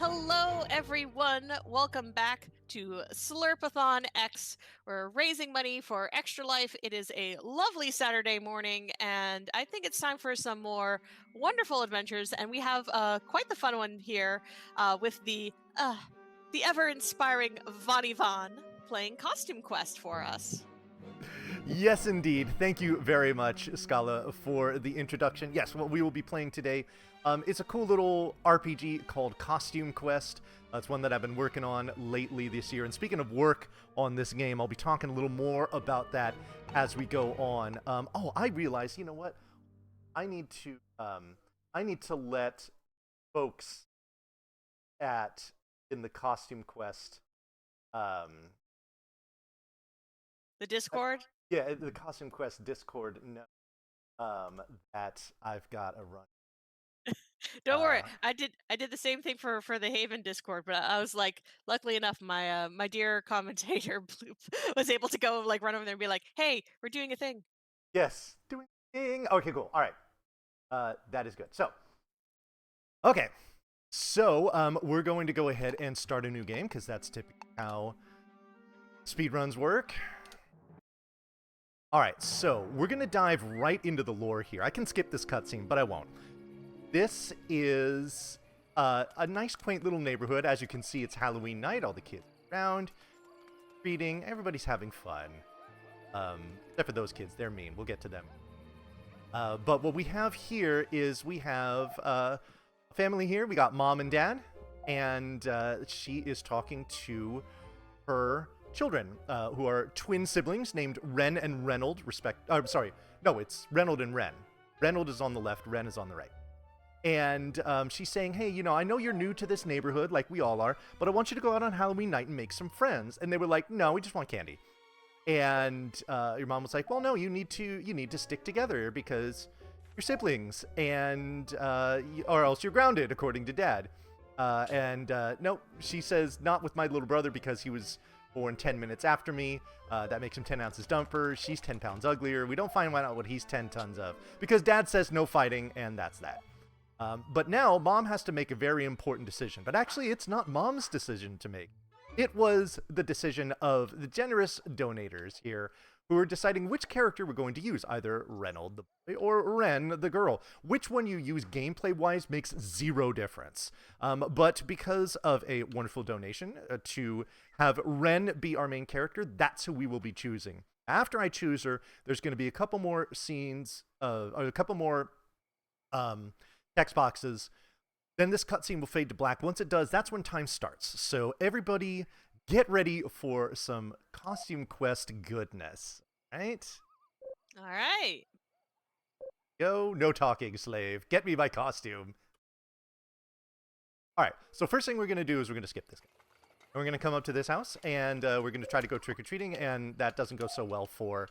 Hello, everyone. Welcome back to Slurpathon X. We're raising money for Extra Life. It is a lovely Saturday morning, and I think it's time for some more wonderful adventures. And we have quite the fun one here with the ever-inspiring Vani Von playing Costume Quest for us. Yes, indeed. Thank you very much, Scala, for the introduction. Yes, what we will be playing today is a cool little RPG called Costume Quest. It's one that I've been working on lately this year. And speaking of work on this game, I'll be talking a little more about that as we go on. I realized, you know what? I need to, I need to let folks at in the Costume Quest, um, The Discord? yeah, the Costume Quest Discord know that I've got a run. Don't worry. Uh, I did the same thing for the Haven Discord, but I was like, luckily enough, my dear commentator Bloop was able to go like run over there and be like, "Hey, we're doing a thing." yes, doing thing. Okay, cool. All right, that is good. So, okay, we're going to go ahead and start a new game because that's typically how speedruns work. All right, so we're gonna dive right into the lore here. I can skip this cutscene, but I won't. This is a nice, quaint little neighborhood. As you can see, it's Halloween night. All the kids around, reading. Everybody's having fun. Except for those kids. They're mean. We'll get to them. But what we have here is we have a family here. We got mom and dad. And she is talking to her children, who are twin siblings named Ren and Reynold. It's Reynold and Ren. Reynold is on the left. Ren is on the right. And she's saying, hey, I know you're new to this neighborhood, like we all are, but I want you to go out on Halloween night and make some friends. And they were like, no, we just want candy. And your mom was like, well, no, you need to stick together because you're siblings, and or else you're grounded, according to Dad. No, she says, not with my little brother because he was born 10 minutes after me. That makes him 10 ounces dumper. She's 10 pounds uglier. We don't find out what he's 10 tons of because Dad says no fighting, and that's that. But now Mom has to make a very important decision. But actually, it's not Mom's decision to make. It was the decision of the generous donators here who are deciding which character we're going to use, either Reynold the boy or Ren the girl. Which one you use gameplay-wise makes zero difference. But because of a wonderful donation to have Ren be our main character, that's who we will be choosing. After I choose her, there's going to be a couple more scenes, or a couple more text boxes. Then this cutscene will fade to black. Once it does, that's when time starts. So everybody get ready for some Costume Quest goodness. Right? All right. Go, no talking, slave. Get me my costume. All right, so first thing we're going to do is we're going to skip this game. We're going to come up to this house, and we're going to try to go trick-or-treating, and that doesn't go so well for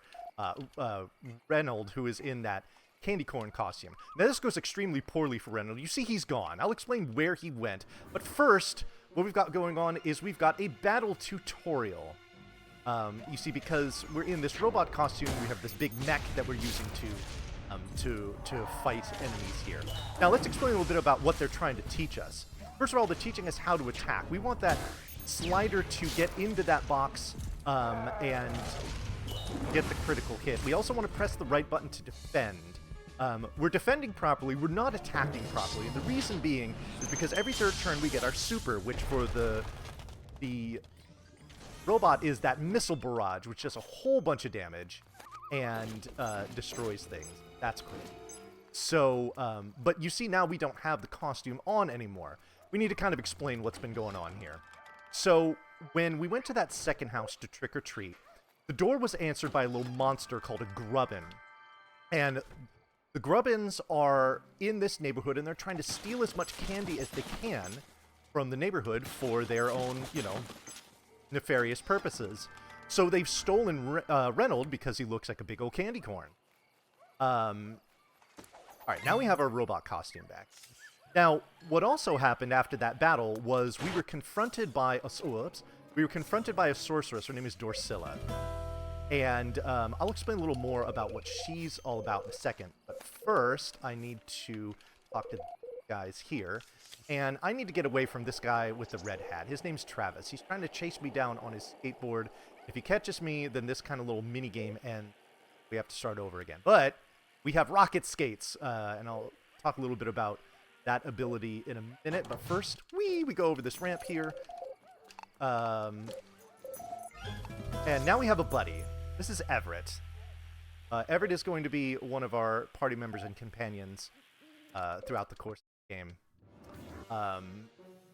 Reynold, who is in that candy corn costume. Now this goes extremely poorly for Reynold. You see he's gone. I'll explain where he went. But first, what we've got going on is we've got a battle tutorial. You see, because we're in this robot costume, we have this big mech that we're using to fight enemies here. Now let's explain a little bit about what they're trying to teach us. First of all, they're teaching us how to attack. We want that slider to get into that box and get the critical hit. We also want to press the right button to defend. We're defending properly, we're not attacking properly. The reason being is because every third turn we get our super, which for the robot is that missile barrage, which does a whole bunch of damage and destroys things. That's cool. So, but you see now we don't have the costume on anymore. We need to kind of explain what's been going on here. So, when we went to that second house to trick-or-treat, the door was answered by a little monster called a Grubbin. And the Grubbins are in this neighborhood, and they're trying to steal as much candy as they can from the neighborhood for their own, nefarious purposes. So they've stolen Reynold because he looks like a big old candy corn. All right, now we have our robot costume back. Now, what also happened after that battle was we were confronted by a sorceress. Her name is Dorsilla. And I'll explain a little more about what she's all about in a second. But first, I need to talk to guys here. And I need to get away from this guy with the red hat. His name's Travis. He's trying to chase me down on his skateboard. If he catches me, then this kind of little mini game, and we have to start over again. But we have rocket skates, and I'll talk a little bit about that ability in a minute. But first, we go over this ramp here. And now we have a buddy. This is Everett. Everett is going to be one of our party members and companions throughout the course of the game.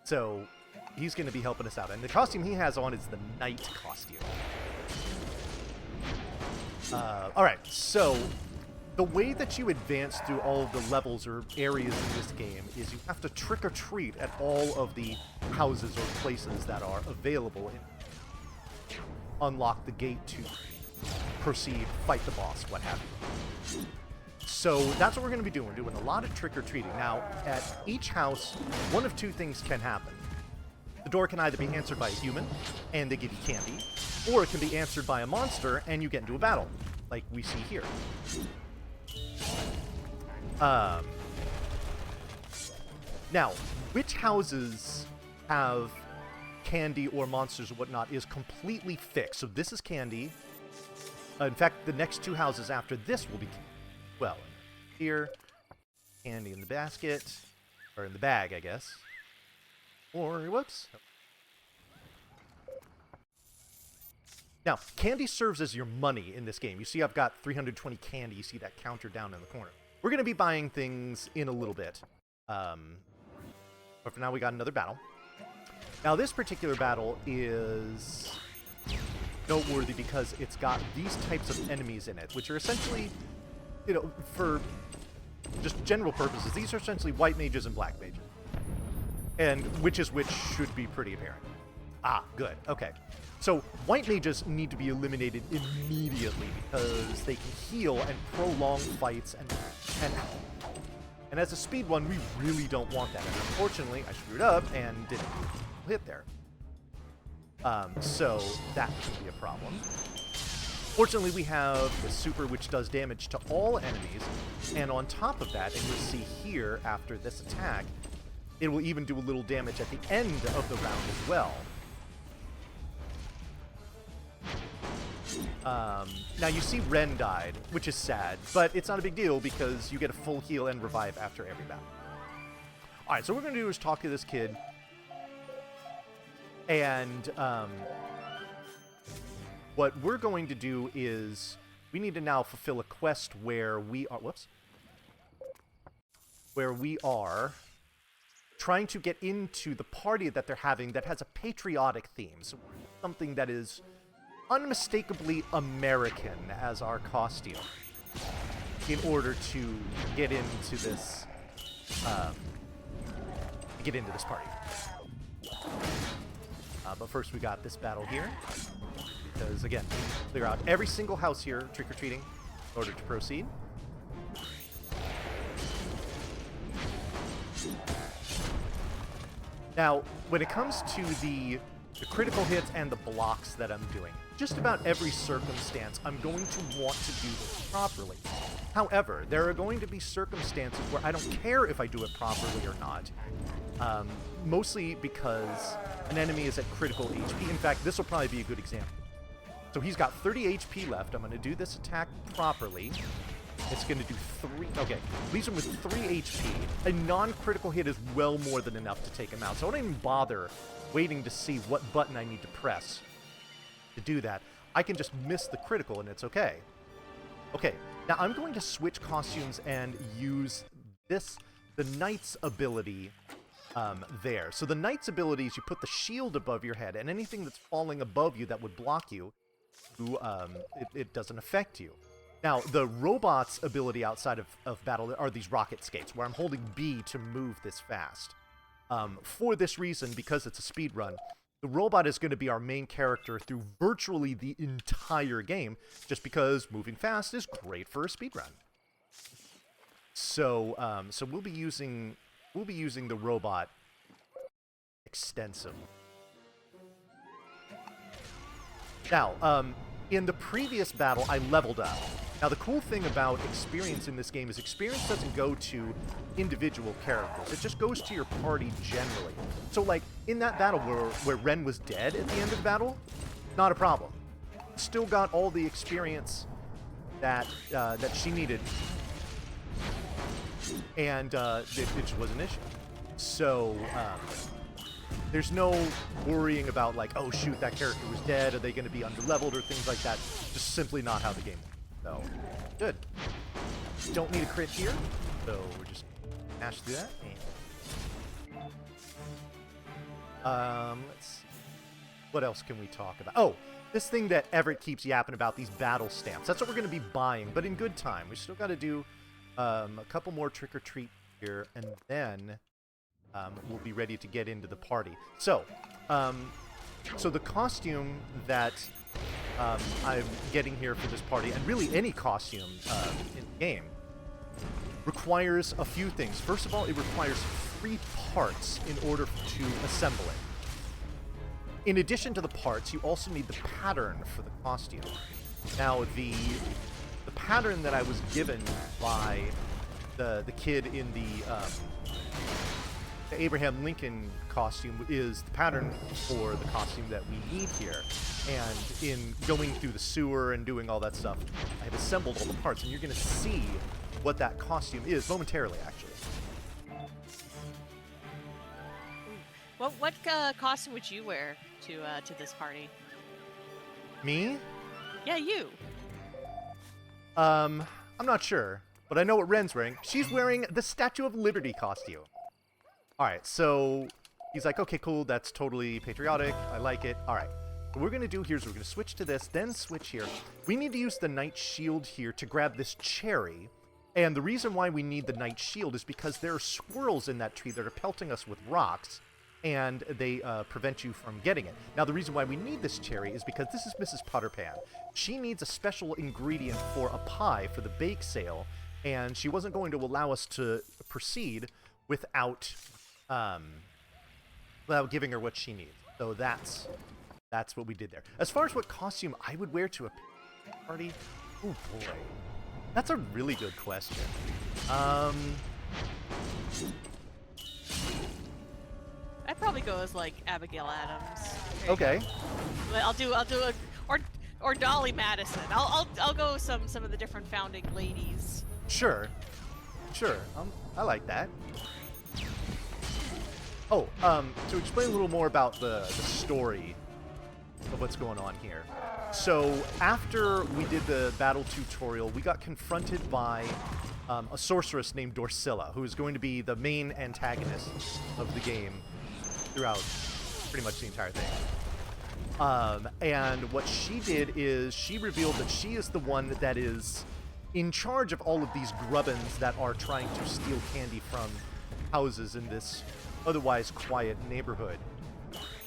So he's going to be helping us out. And the costume he has on is the knight costume. Alright, so the way that you advance through all of the levels or areas in this game is you have to trick-or-treat at all of the houses or places that are available and unlock the gate to proceed, fight the boss, what have you. So that's what we're going to be doing. We're doing a lot of trick-or-treating. Now, at each house, one of two things can happen. The door can either be answered by a human, and they give you candy, or it can be answered by a monster, and you get into a battle, like we see here. Now, which houses have candy or monsters or whatnot is completely fixed. So this is candy. In fact, the next two houses after this will be candy. Well, here, candy in the basket, or in the bag, I guess. Or, whoops. Now, candy serves as your money in this game. You see I've got 320 candy. You see that counter down in the corner. We're going to be buying things in a little bit. But for now, we got another battle. Now, this particular battle is noteworthy because it's got these types of enemies in it, which are essentially, you know, for just general purposes, these are essentially white mages and black mages. And which is which should be pretty apparent. Ah, good. Okay. So, white mages need to be eliminated immediately because they can heal and prolong fights, and as a speed one, we really don't want that. And unfortunately, I screwed up and didn't hit there. So, that can be a problem. Fortunately, we have the super, which does damage to all enemies, and on top of that, and you'll see here, after this attack, it will even do a little damage at the end of the round as well. Now, you see Ren died, which is sad, but it's not a big deal because you get a full heal and revive after every battle. Alright, so what we're going to do is talk to this kid, and what we're going to do is we need to now fulfill a quest where we are... Whoops. Where we are trying to get into the party that they're having that has a patriotic theme. So something that is unmistakably American as our costume in order to get into this party. But first we got this battle here because again, clear out every single house here trick-or-treating in order to proceed. Now, when it comes to the critical hits and the blocks that I'm doing, just about every circumstance, I'm going to want to do this properly. However, there are going to be circumstances where I don't care if I do it properly or not. Mostly because an enemy is at critical HP. In fact, this will probably be a good example. So he's got 30 HP left. I'm going to do this attack properly. It's going to do 3... Okay, leaves him with 3 HP. A non-critical hit is well more than enough to take him out. So I don't even bother waiting to see what button I need to press to do that. I can just miss the critical and it's okay. Okay, now I'm going to switch costumes and use this, the Knight's ability there. So the Knight's ability is you put the shield above your head and anything that's falling above you that would block you, it doesn't affect you. Now, the robot's ability outside of battle are these rocket skates, where I'm holding B to move this fast. For this reason, because it's a speed run, the robot is going to be our main character through virtually the entire game, just because moving fast is great for a speed run. So, so we'll be using the robot extensively. Now, in the previous battle, I leveled up. Now, the cool thing about experience in this game is experience doesn't go to individual characters. It just goes to your party generally. So, like, in that battle where Ren was dead at the end of the battle, not a problem. Still got all the experience that she needed, and it was an issue. So, there's no worrying about, like, oh, shoot, that character was dead. Are they going to be underleveled or things like that? Just simply not how the game works. So, good. Don't need a crit here, so we're just mash through that. And, let's see. What else can we talk about? Oh, this thing that Everett keeps yapping about, these battle stamps. That's what we're going to be buying, but in good time. We still got to do a couple more trick-or-treat here, and then we'll be ready to get into the party. So, so the costume that I'm getting here for this party, and really any costume in the game, requires a few things. First of all, it requires 3 parts in order to assemble it. In addition to the parts, you also need the pattern for the costume. Now, the pattern that I was given by the kid in the Abraham Lincoln costume is the pattern for the costume that we need here. And in going through the sewer and doing all that stuff, I have assembled all the parts, and you're going to see what that costume is momentarily, actually. What costume would you wear to this party? Me? Yeah, you. I'm not sure, but I know what Ren's wearing. She's wearing the Statue of Liberty costume. All right, so he's like, okay, cool, that's totally patriotic. I like it. All right. What we're going to do here is we're going to switch to this, then switch here. We need to use the Knight Shield here to grab this cherry. And the reason why we need the Knight Shield is because there are squirrels in that tree that are pelting us with rocks, and they prevent you from getting it. Now, the reason why we need this cherry is because this is Mrs. Putterpan. She needs a special ingredient for a pie for the bake sale, and she wasn't going to allow us to proceed without giving her what she needs. So that's what we did there. As far as what costume I would wear to a party, oh boy, that's a really good question. I'd probably go as like Abigail Adams. Okay. But I'll do or Dolly Madison. I'll go with some of the different founding ladies. Sure. I like that. Oh, to explain a little more about the story of what's going on here. So after we did the battle tutorial, we got confronted by a sorceress named Dorsilla, who is going to be the main antagonist of the game throughout pretty much the entire thing. And what she did is she revealed that she is the one that is in charge of all of these grubbins that are trying to steal candy from houses in this otherwise quiet neighborhood.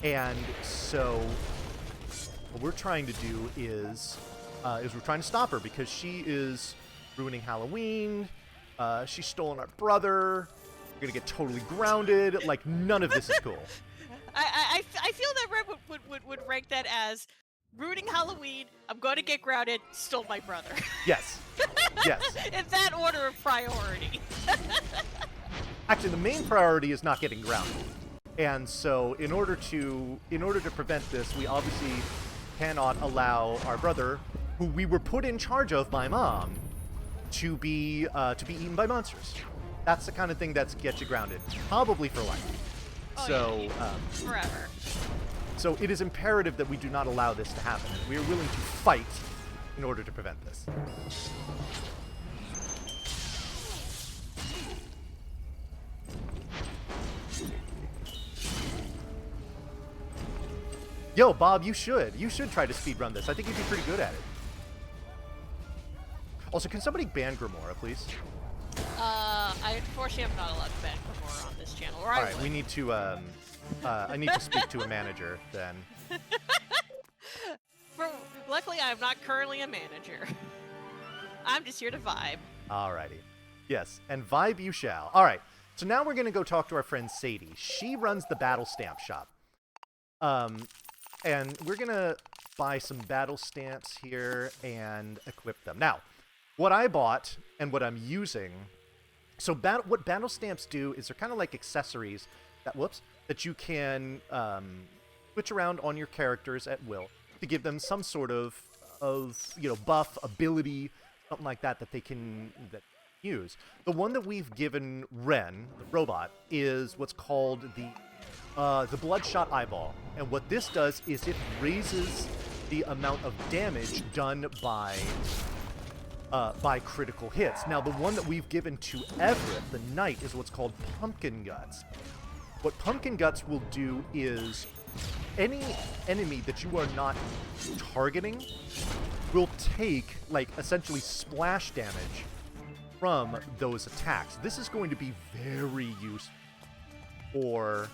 And so what we're trying to do is we're trying to stop her because she is ruining Halloween. She's stolen our brother. We're gonna get totally grounded. Like, none of this is cool. I feel that Red would rank that as ruining Halloween. I'm going to get grounded. Stole my brother. Yes. Yes. In that order of priority. Actually, the main priority is not getting grounded. And so in order to prevent this, we obviously cannot allow our brother, who we were put in charge of by Mom, to be eaten by monsters. That's the kind of thing that gets you grounded, probably for life. Oh, so yeah, forever. So it is imperative that we do not allow this to happen. We are willing to fight in order to prevent this. Yo, Bob, you should try to speedrun this. I think you'd be pretty good at it. Also, can somebody ban Grimoire, please? Unfortunately, I'm not allowed to ban Grimoire on this channel. All right, we need to, I need to speak to a manager, then. Luckily, I'm not currently a manager. I'm just here to vibe. Alrighty. Yes, and vibe you shall. All right, so now we're going to go talk to our friend Sadie. She runs the Battle Stamp shop. And we're going to buy some battle stamps here and equip them. Now, what I bought and what I'm using. So what battle stamps do is they're kind of like accessories that you can switch around on your characters at will to give them some sort of buff, ability, something like that they can use. The one that we've given Ren, the robot, is what's called the Bloodshot Eyeball. And what this does is it raises the amount of damage done by critical hits. Now, the one that we've given to Everett, the Knight, is what's called Pumpkin Guts. What Pumpkin Guts will do is any enemy that you are not targeting will take, like, essentially splash damage from those attacks. This is going to be very useful for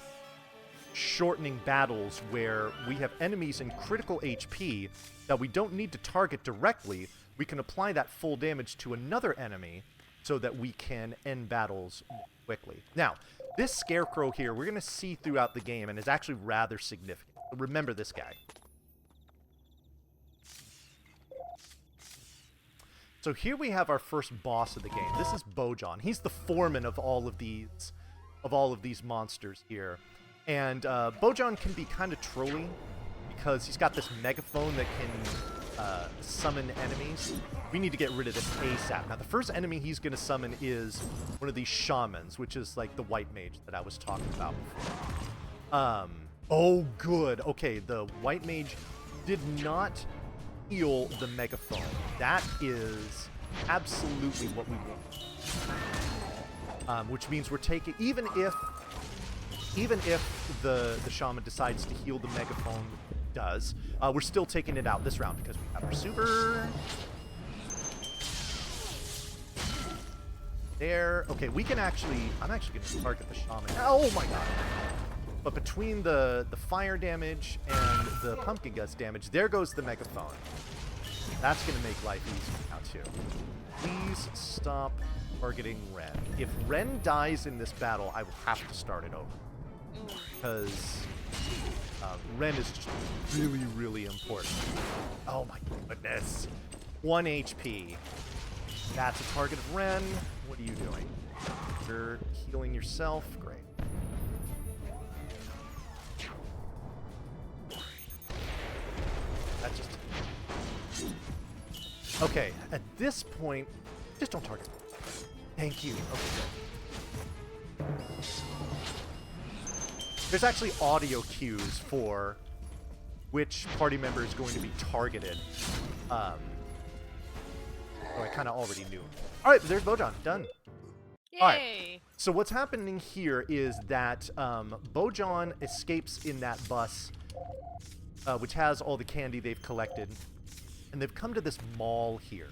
shortening battles where we have enemies in critical HP that we don't need to target directly. We can apply that full damage to another enemy so that we can end battles quickly. Now, this Scarecrow here, we're going to see throughout the game, and is actually rather significant. Remember this guy. So here we have our first boss of the game. This is Bojan. He's the foreman of all of these monsters here. And Bojan can be kind of trolly because he's got this megaphone that can summon enemies. We need to get rid of this ASAP. Now, the first enemy he's going to summon is one of these shamans, which is like the white mage that I was talking about before. Oh, good. Okay, the white mage did not heal the megaphone. That is absolutely what we want. Which means we're taking, even if the shaman decides to heal the megaphone, we're still taking it out this round because we have our super. There. Okay, we can actually, I'm actually going to target the shaman. Oh my god. But between the fire damage and the pumpkin guts damage, there goes the megaphone. That's going to make life easier now too. Please stop targeting Ren. If Ren dies in this battle, I will have to start it over. Because Ren is just really, really important. Oh my goodness. 1 HP. That's a target of Ren. What are you doing? You're healing yourself. Great. That just... Okay, at this point, just don't target. Thank you. Okay, good. There's actually audio cues for which party member is going to be targeted. Oh, I kind of already knew. All right, there's Bojan. Done. Yay! All right. So what's happening here is that Bojan escapes in that bus, which has all the candy they've collected, and they've come to this mall here.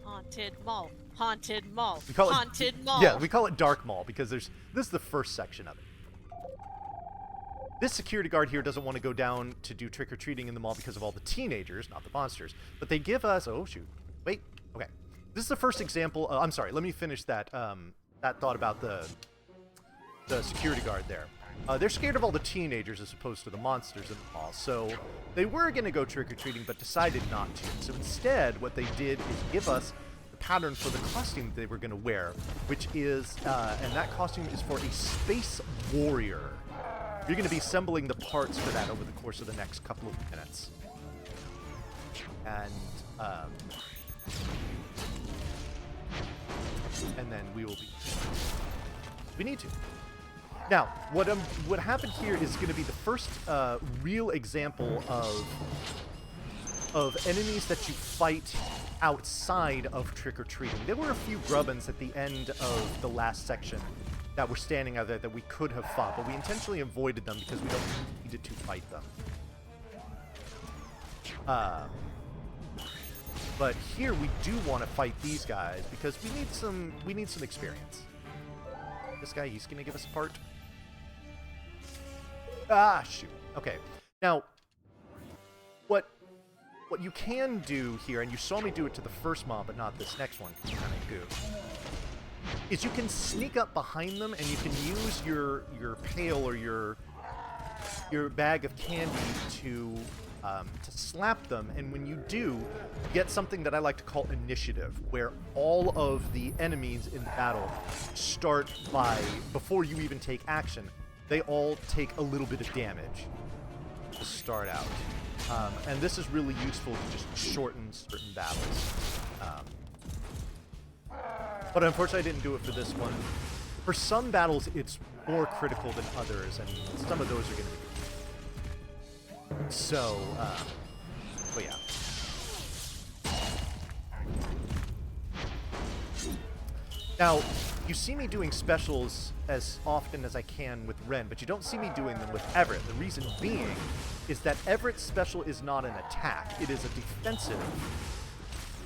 Haunted mall. Haunted mall. We call Haunted mall. Yeah, we call it Dark Mall because this is the first section of it. This security guard here doesn't want to go down to do trick-or-treating in the mall because of all the teenagers, not the monsters. But they give us... Oh, shoot. Wait. Okay. This is the first example... I'm sorry. Let me finish that thought about the security guard there. They're scared of all the teenagers as opposed to the monsters in the mall. So they were going to go trick-or-treating but decided not to. So instead, what they did is give us the pattern for the costume that they were going to wear, which is... and that costume is for a space warrior. You're going to be assembling the parts for that over the course of the next couple of minutes. And then we will be... We need to. Now, what happened here is going to be the first real example of enemies that you fight outside of trick-or-treating. There were a few grubbins at the end of the last section that were standing out there that we could have fought, but we intentionally avoided them because we don't need to fight them. But here we do want to fight these guys because we need some experience. This guy, he's gonna give us a part. Ah, shoot. Okay. Now, what you can do here, and you saw me do it to the first mob, but not this next one, kind of goof, is you can sneak up behind them and you can use your pail or your bag of candy to to slap them, and when you do, you get something that I like to call initiative, where all of the enemies in battle start by, before you even take action, they all take a little bit of damage to start out. And this is really useful to just shorten certain battles. But unfortunately, I didn't do it for this one. For some battles, it's more critical than others, and some of those are going to be. So, but yeah. Now, you see me doing specials as often as I can with Ren, but you don't see me doing them with Everett. The reason being is that Everett's special is not an attack. It is a defensive.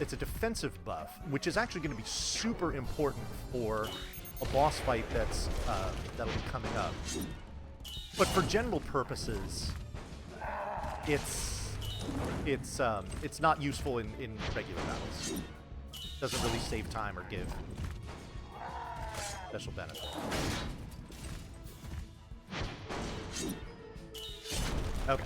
It's a defensive buff, which is actually going to be super important for a boss fight that'll be coming up. But for general purposes, it's not useful in regular battles. It doesn't really save time or give special benefit. Okay.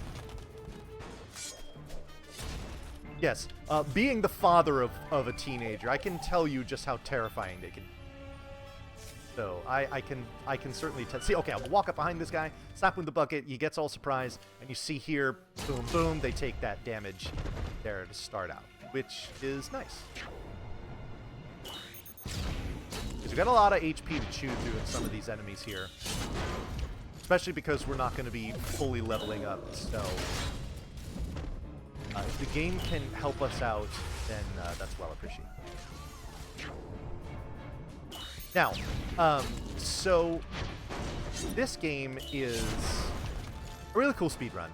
Yes, being the father of a teenager, I can tell you just how terrifying they can be. So I can certainly see. Okay, I'll walk up behind this guy, slap him with the bucket. He gets all surprised, and you see here, boom, boom. They take that damage there to start out, which is nice. Because we've got a lot of HP to chew through in some of these enemies here, especially because we're not going to be fully leveling up. So if the game can help us out, then that's well appreciated. Now, so this game is a really cool speedrun.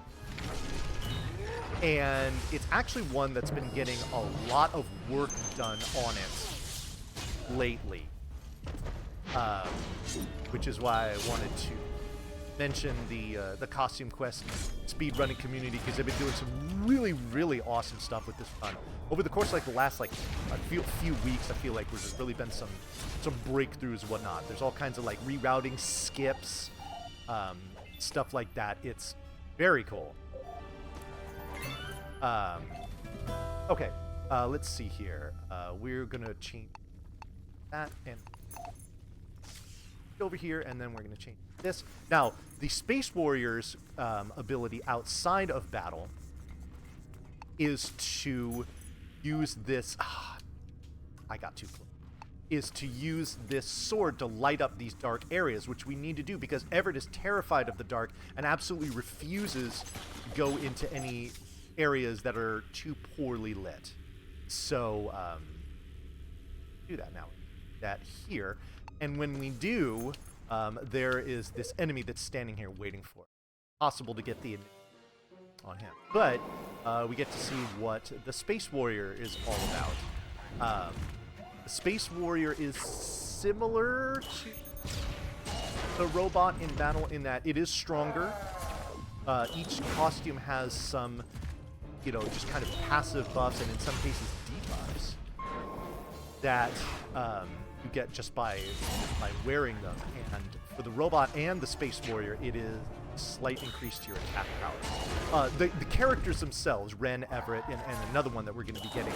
And it's actually one that's been getting a lot of work done on it lately. Which is why I wanted to mention the Costume Quest speedrunning community, because they've been doing some really, really awesome stuff with this run. Over the course of like the last a few weeks, I feel like there's really been some breakthroughs and whatnot. There's all kinds of like rerouting skips, stuff like that. It's very cool. Okay, let's see here. We're gonna change that and over here, and then we're gonna change this. Now, the Space Warrior's ability outside of battle is to use this. I got too close. Is to use this sword to light up these dark areas, which we need to do because Everett is terrified of the dark and absolutely refuses to go into any areas that are too poorly lit. So, do that now. That here. And when we do, there is this enemy that's standing here waiting for it. Possible to get the on him. But we get to see what the Space Warrior is all about. The Space Warrior is similar to the robot in battle in that it is stronger. Each costume has some, just kind of passive buffs and in some cases debuffs that you get just by wearing them. And for the robot and the Space Warrior, it is a slight increase to your attack power. The characters themselves, Ren, Everett, and another one that we're going to be getting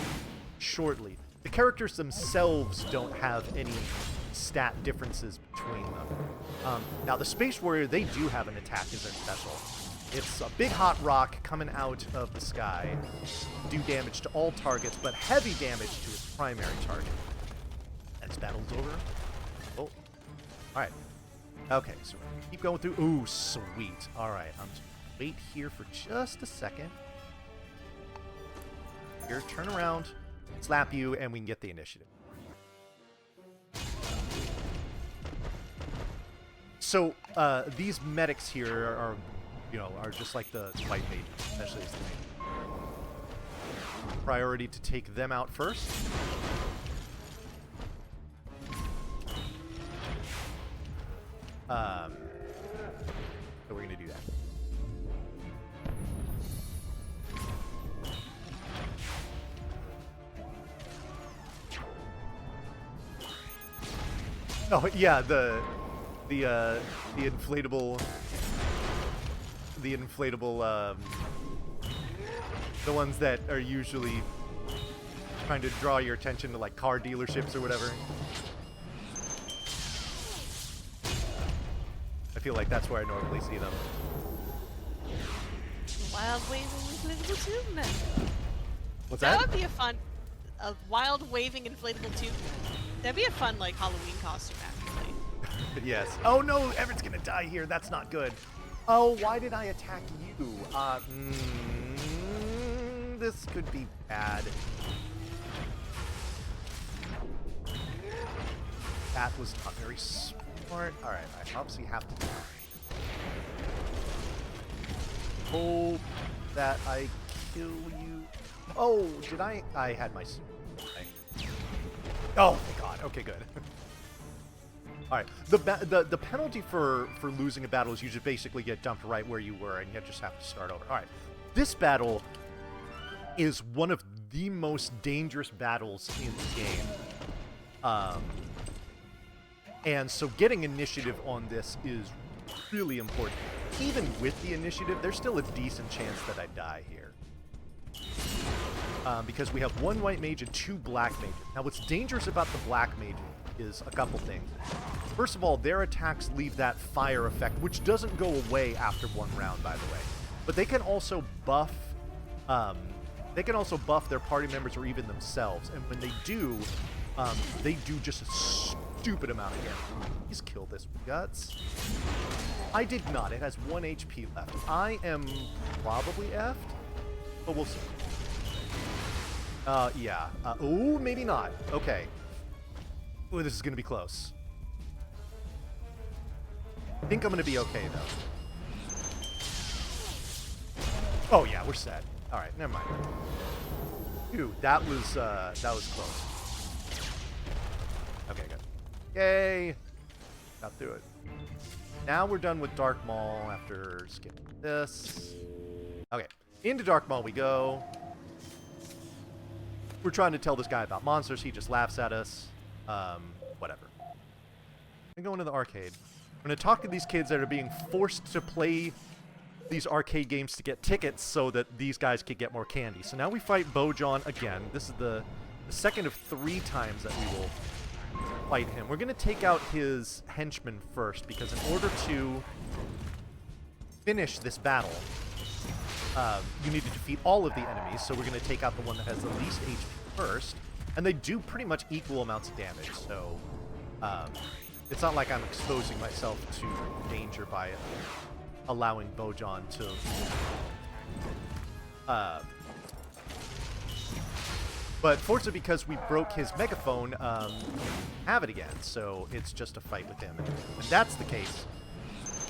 shortly, the characters themselves don't have any stat differences between them. Now, the Space Warrior, they do have an attack as their special. It's a big hot rock coming out of the sky, do damage to all targets, but heavy damage to its primary target. As battle's over. Oh, alright. Okay, so keep going through. Ooh, sweet. Alright, I'm just gonna wait here for just a second. Here, turn around, slap you, and we can get the initiative. So, these medics here are just like the white mage, especially as the main. Priority to take them out first. So we're gonna do that. Oh yeah, the inflatable The ones that are usually trying to draw your attention to like car dealerships or whatever. I feel like that's where I normally see them. Wild waving inflatable tube man. What's That that? would be a wild waving inflatable tube. That'd be a fun like Halloween costume actually. Yes. Oh no, Everett's gonna die here. That's not good. Oh, why did I attack you? This could be bad. That was not very smart. Alright, I obviously have to hope that I kill you. Oh, did I? I had my... Oh, thank God. Okay, good. Alright, the penalty for losing a battle is you just basically get dumped right where you were and you just have to start over. Alright, this battle is one of the most dangerous battles in the game. And so getting initiative on this is really important. Even with the initiative, there's still a decent chance that I die here. Because we have one white mage and two black mages. Now what's dangerous about the black mage is a couple things. First of all, their attacks leave that fire effect, which doesn't go away after one round, by the way. But they can also buff their party members or even themselves. And when they do just a stupid amount of damage. Please kill this with guts. I did not. It has 1 HP left. I am probably effed, but we'll see. Yeah. Oh, maybe not. Okay. Ooh, this is going to be close. I think I'm going to be okay, though. Oh, yeah, we're set. All right, never mind. Phew, that was close. Okay, good. Yay! Got through it. Now we're done with Dark Maul after skipping this. Okay, into Dark Maul we go. We're trying to tell this guy about monsters. He just laughs at us. Whatever. I'm going to the arcade. I'm going to talk to these kids that are being forced to play these arcade games to get tickets so that these guys could get more candy. So now we fight Bojan again. This is the second of 3 times that we will fight him. We're going to take out his henchman first because in order to finish this battle, you need to defeat all of the enemies. So we're going to take out the one that has the least HP first. And they do pretty much equal amounts of damage. So it's not like I'm exposing myself to danger by allowing Bojan to... But fortunately, because we broke his megaphone, have it again. So it's just a fight with him. And when that's the case,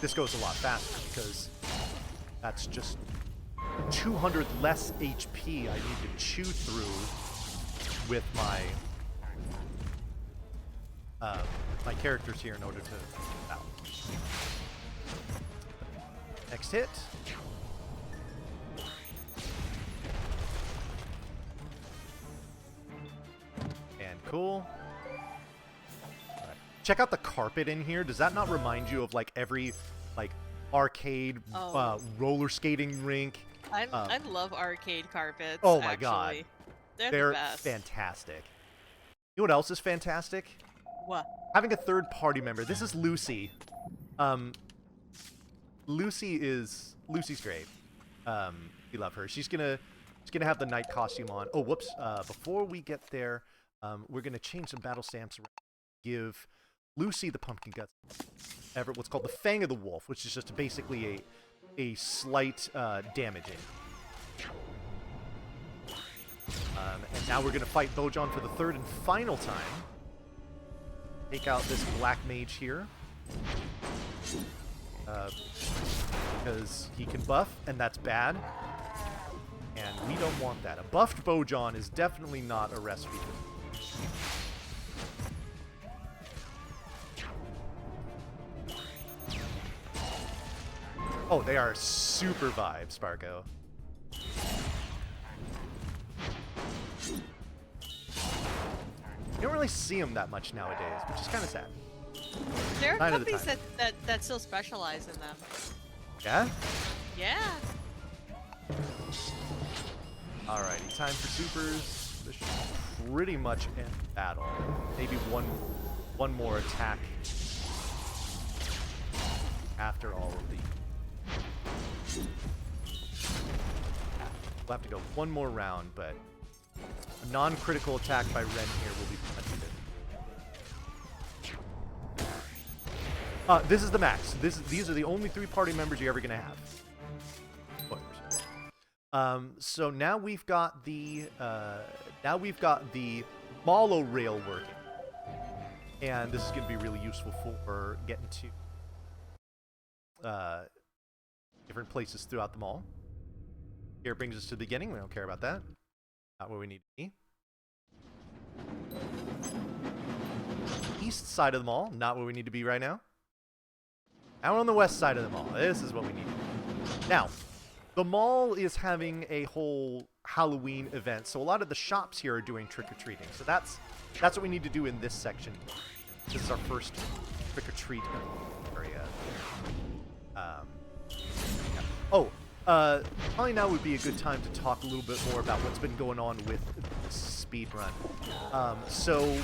this goes a lot faster because that's just 200 less HP I need to chew through with my my characters here in order to battle. Next hit. And cool. All right. Check out the carpet in here. Does that not remind you of like every like arcade roller skating rink? I love arcade carpets. Oh my god. They're the best. Fantastic. You know what else is fantastic? What? Having a third party member. This is Lucy. Lucy's great. We love her. She's gonna have the night costume on. Oh, whoops. Before we get there, we're gonna change some battle stamps. Give Lucy the pumpkin guts. Everett, what's called the Fang of the Wolf, which is just basically a slight damaging. And now we're gonna fight Bojan for the third and final time. Take out this black mage here. Because he can buff, and that's bad. And we don't want that. A buffed Bojan is definitely not a recipe. Oh, they are super vibes, Sparko. You don't really see them that much nowadays, which is kind of sad. There are companies that still specialize in them. Yeah? Yeah. Alrighty, time for supers. This should pretty much end battle. Maybe one more attack after all of these. We'll have to go one more round, but a non-critical attack by Ren here will be plenty. This is the max. These are the only 3 party members you're ever gonna have. So now we've got the monorail working, and this is gonna be really useful for getting to different places throughout the mall. Here it brings us to the beginning. We don't care about that. Not where we need to be. East side of the mall. Not where we need to be right now. Now we're on the west side of the mall. This is what we need. Now, the mall is having a whole Halloween event, so a lot of the shops here are doing trick-or-treating. So that's what we need to do in this section. This is our first trick-or-treat area. Probably now would be a good time to talk a little bit more about what's been going on with the speedrun. So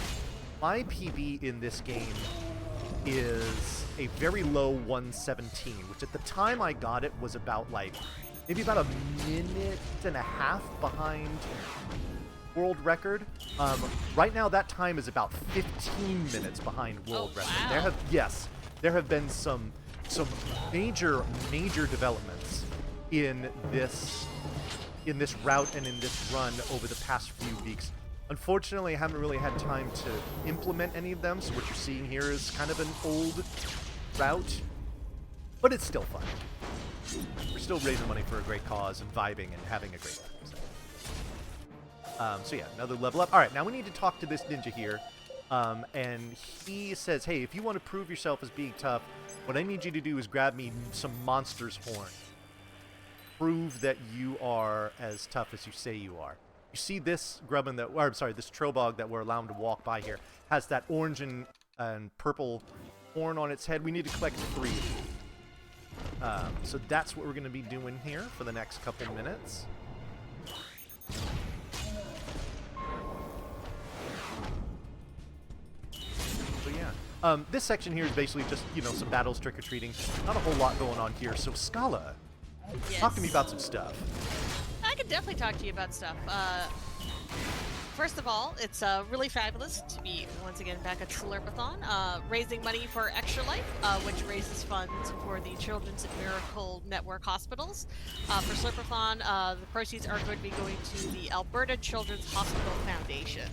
my PB in this game is a very low 117, which at the time I got it was about maybe about a minute and a half behind world record. Right now that time is about 15 minutes behind world record. Wow. There have been some major developments in this route and in this run over the past few weeks. Unfortunately, I haven't really had time to implement any of them, so what you're seeing here is kind of an old route, but it's still fun. We're still raising money for a great cause and vibing and having a great time. So yeah, another level up. All right, now we need to talk to this ninja here, and he says, hey, if you want to prove yourself as being tough, what I need you to do is grab me some monster's horn. Prove that you are as tough as you say you are. You see this grubbin this Trobog that we're allowing to walk by here has that orange and purple horn on its head. We need to collect 3 of them. So that's what we're going to be doing here for the next couple minutes. So yeah, this section here is basically just, some battles, trick-or-treating. Not a whole lot going on here. So Scala, talk to me about some stuff. I can definitely talk to you about stuff. First of all, it's really fabulous to be once again back at Slurpathon, raising money for Extra Life, which raises funds for the Children's Miracle Network hospitals. For Slurpathon, the proceeds are going to be going to the Alberta Children's Hospital Foundation.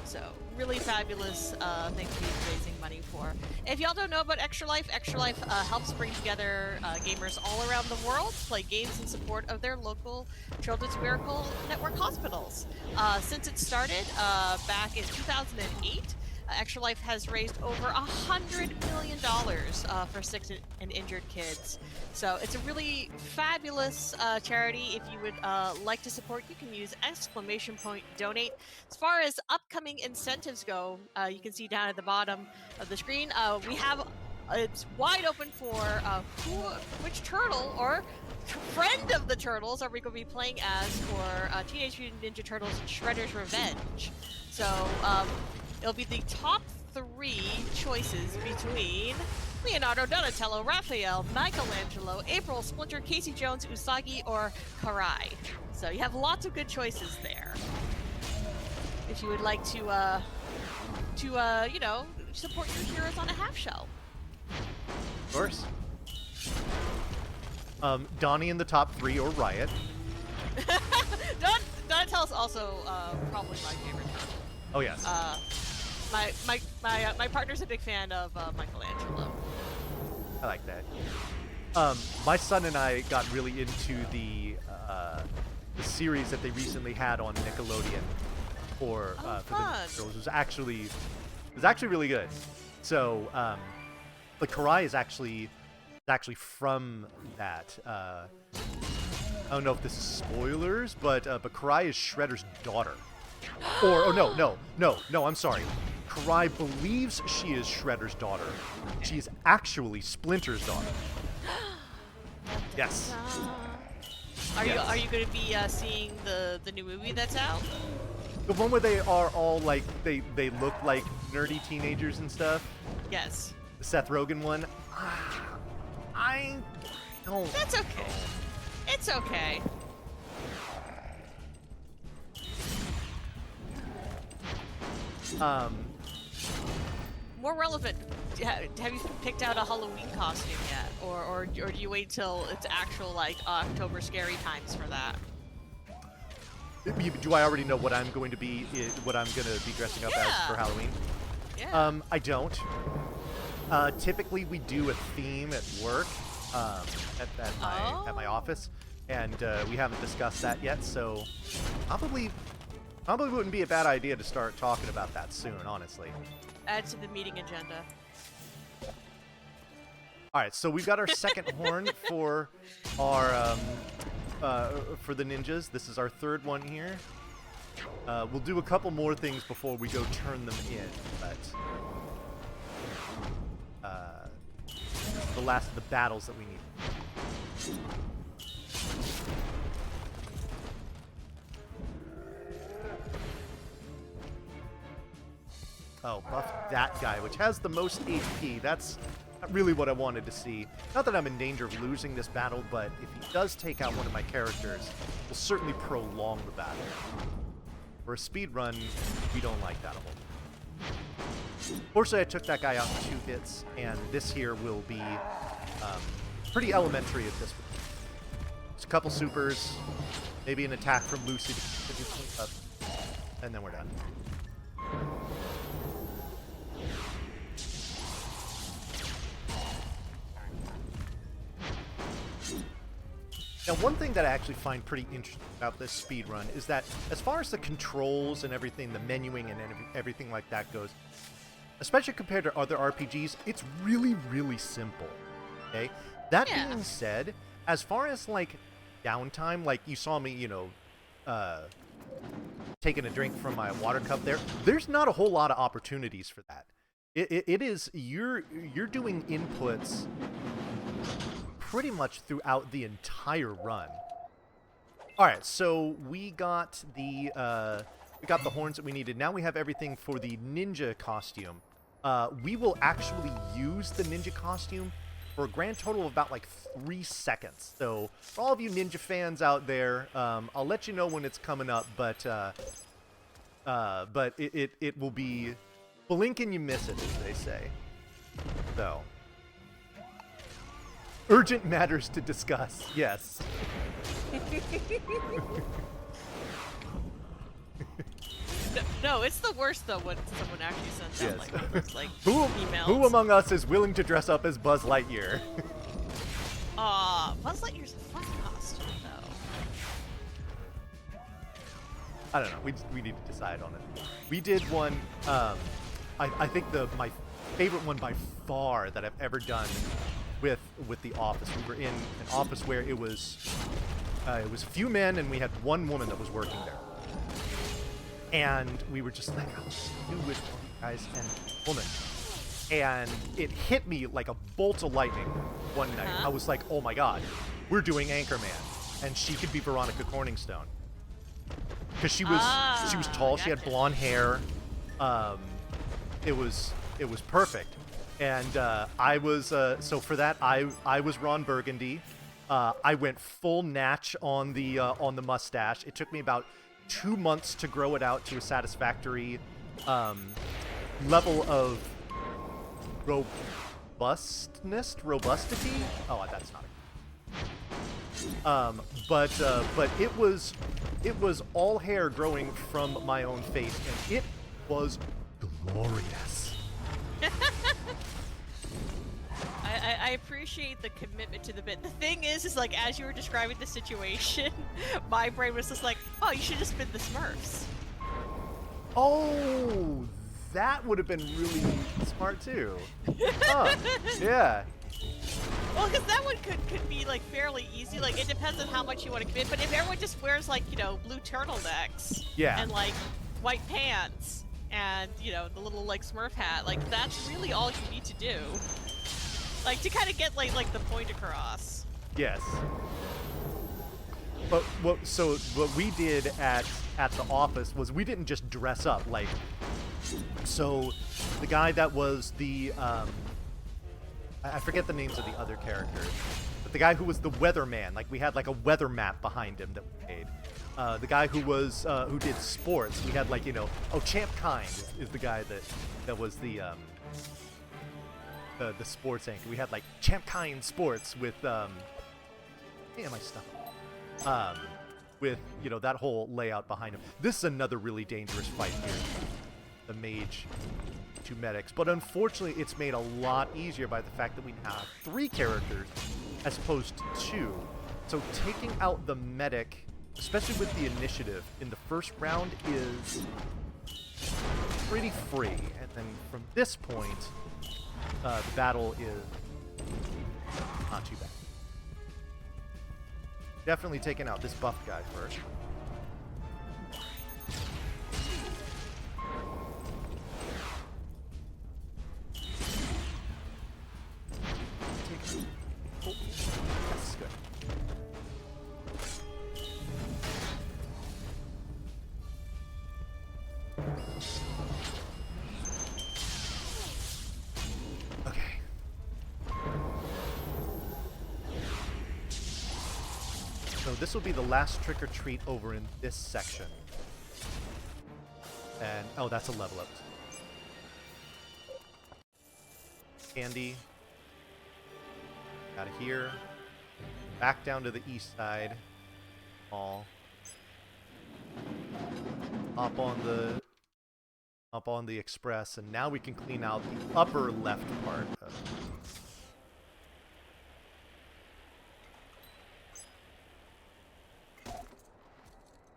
So, really fabulous thing to be raising money for. If y'all don't know about Extra Life helps bring together gamers all around the world to play games in support of their local Children's Miracle Network hospitals. Since it started back in 2008, Extra Life has raised over $100 million for sick and injured kids. So it's a really fabulous charity. If you would like to support, you can use !donate. As far as upcoming incentives go, you can see down at the bottom of the screen, we have it's wide open for which turtle or friend of the turtles are we going to be playing as for Teenage Mutant Ninja Turtles Shredder's Revenge. So it'll be the top 3 choices between Leonardo, Donatello, Raphael, Michelangelo, April, Splinter, Casey Jones, Usagi, or Karai. So you have lots of good choices there. If you would like to support your heroes on a half shell. Of course. Donnie in the top 3 or Riot. Donatello's also probably my favorite turtle. Oh yes. My partner's a big fan of Michelangelo. I like that. My son and I got really into the series that they recently had on Nickelodeon for the Ninja Turtles. It was actually really good. So, but Karai is actually from that. I don't know if this is spoilers, but Karai is Shredder's daughter. No, I'm sorry. Karai believes she is Shredder's daughter. She is actually Splinter's daughter. Yes. Are you going to be seeing the new movie that's out? The one where they are all like they look like nerdy teenagers and stuff. Yes. The Seth Rogen one. I don't. That's okay. It's okay. More relevant. Have you picked out a Halloween costume yet, or do you wait till it's actual like October scary times for that? Do I already know what I'm going to be? What I'm going to be dressing up as for Halloween? Yeah. I don't. Typically, we do a theme at work, at my office, and we haven't discussed that yet. So probably wouldn't be a bad idea to start talking about that soon. Honestly. Add to the meeting agenda. All right, so we've got our second horn for our for the ninjas. This is our third one here. We'll do a couple more things before we go turn them in, but the last of the battles that we need. Oh, buff that guy, which has the most HP. That's not really what I wanted to see. Not that I'm in danger of losing this battle, but if he does take out one of my characters, we'll certainly prolong the battle. For a speed run, we don't like that a whole. Fortunately, I took that guy out in 2 hits, and this here will be pretty elementary at this point. Just a couple supers, maybe an attack from Lucy to do clean up, and then we're done. Now, one thing that I actually find pretty interesting about this speedrun is that as far as the controls and everything, the menuing and everything like that goes, especially compared to other RPGs, it's really, really simple, okay? That being said, as far as, like, downtime, like you saw me, you know, taking a drink from my water cup there's not a whole lot of opportunities for that. It is, you're doing inputs pretty much throughout the entire run. All right, so we got the horns that we needed. Now we have everything for the ninja costume. We will actually use the ninja costume for a grand total of about like 3 seconds. So for all of you ninja fans out there, I'll let you know when it's coming up, but it will be blink and you miss it, as they say. So. Urgent matters to discuss, yes. No, it's the worst though when someone actually sends out like those, like emails. Who among us is willing to dress up as Buzz Lightyear? Buzz Lightyear's a fun costume though. I don't know. We need to decide on it. We did one. I think my favorite one by far that I've ever done with the office. We were in an office where it was a few men and we had one woman that was working there. And we were just like, I'll do with all you guys and woman. And it hit me like a bolt of lightning one night. I was like, oh my god, we're doing Anchorman. And she could be Veronica Corningstone. Because she was tall, she had blonde hair. It was perfect. And I was so for that I was Ron Burgundy. I went full natch on the mustache. It took me about 2 months to grow it out to a satisfactory level of robustity. Oh, that's not it. But it was all hair growing from my own face, and it was glorious. I appreciate the commitment to the bit. The thing is like, as you were describing the situation, my brain was just like, oh, you should have just been the Smurfs. Oh, that would have been really smart too. Huh. Yeah. Well, because that one could be like fairly easy. Like, it depends on how much you want to commit. But if everyone just wears like, you know, blue turtlenecks, and like white pants, and you know, the little like Smurf hat, like that's really all you need to do. Like, to kind of get like the point across. Yes. But what we did at the office was we didn't just dress up like. So, the guy that was the I forget the names of the other characters, but the guy who was the weatherman, like we had like a weather map behind him that we made. The guy who was who did sports, we had like Champ Kind is the guy that was the sports anchor. We had like Champ Kind Sports with my stuff. With that whole layout behind him. This is another really dangerous fight here. The mage, 2 medics, but unfortunately it's made a lot easier by the fact that we have 3 characters as opposed to 2. So taking out the medic, especially with the initiative in the first round, is pretty free, and then from this point the battle is not too bad. Definitely taking out this buff guy first. Oh, that's good. Okay. So this will be the last trick or treat over in this section. And oh, that's a level up. Candy. Out of here. Back down to the east side. All. Up on the express, and now we can clean out the upper left part of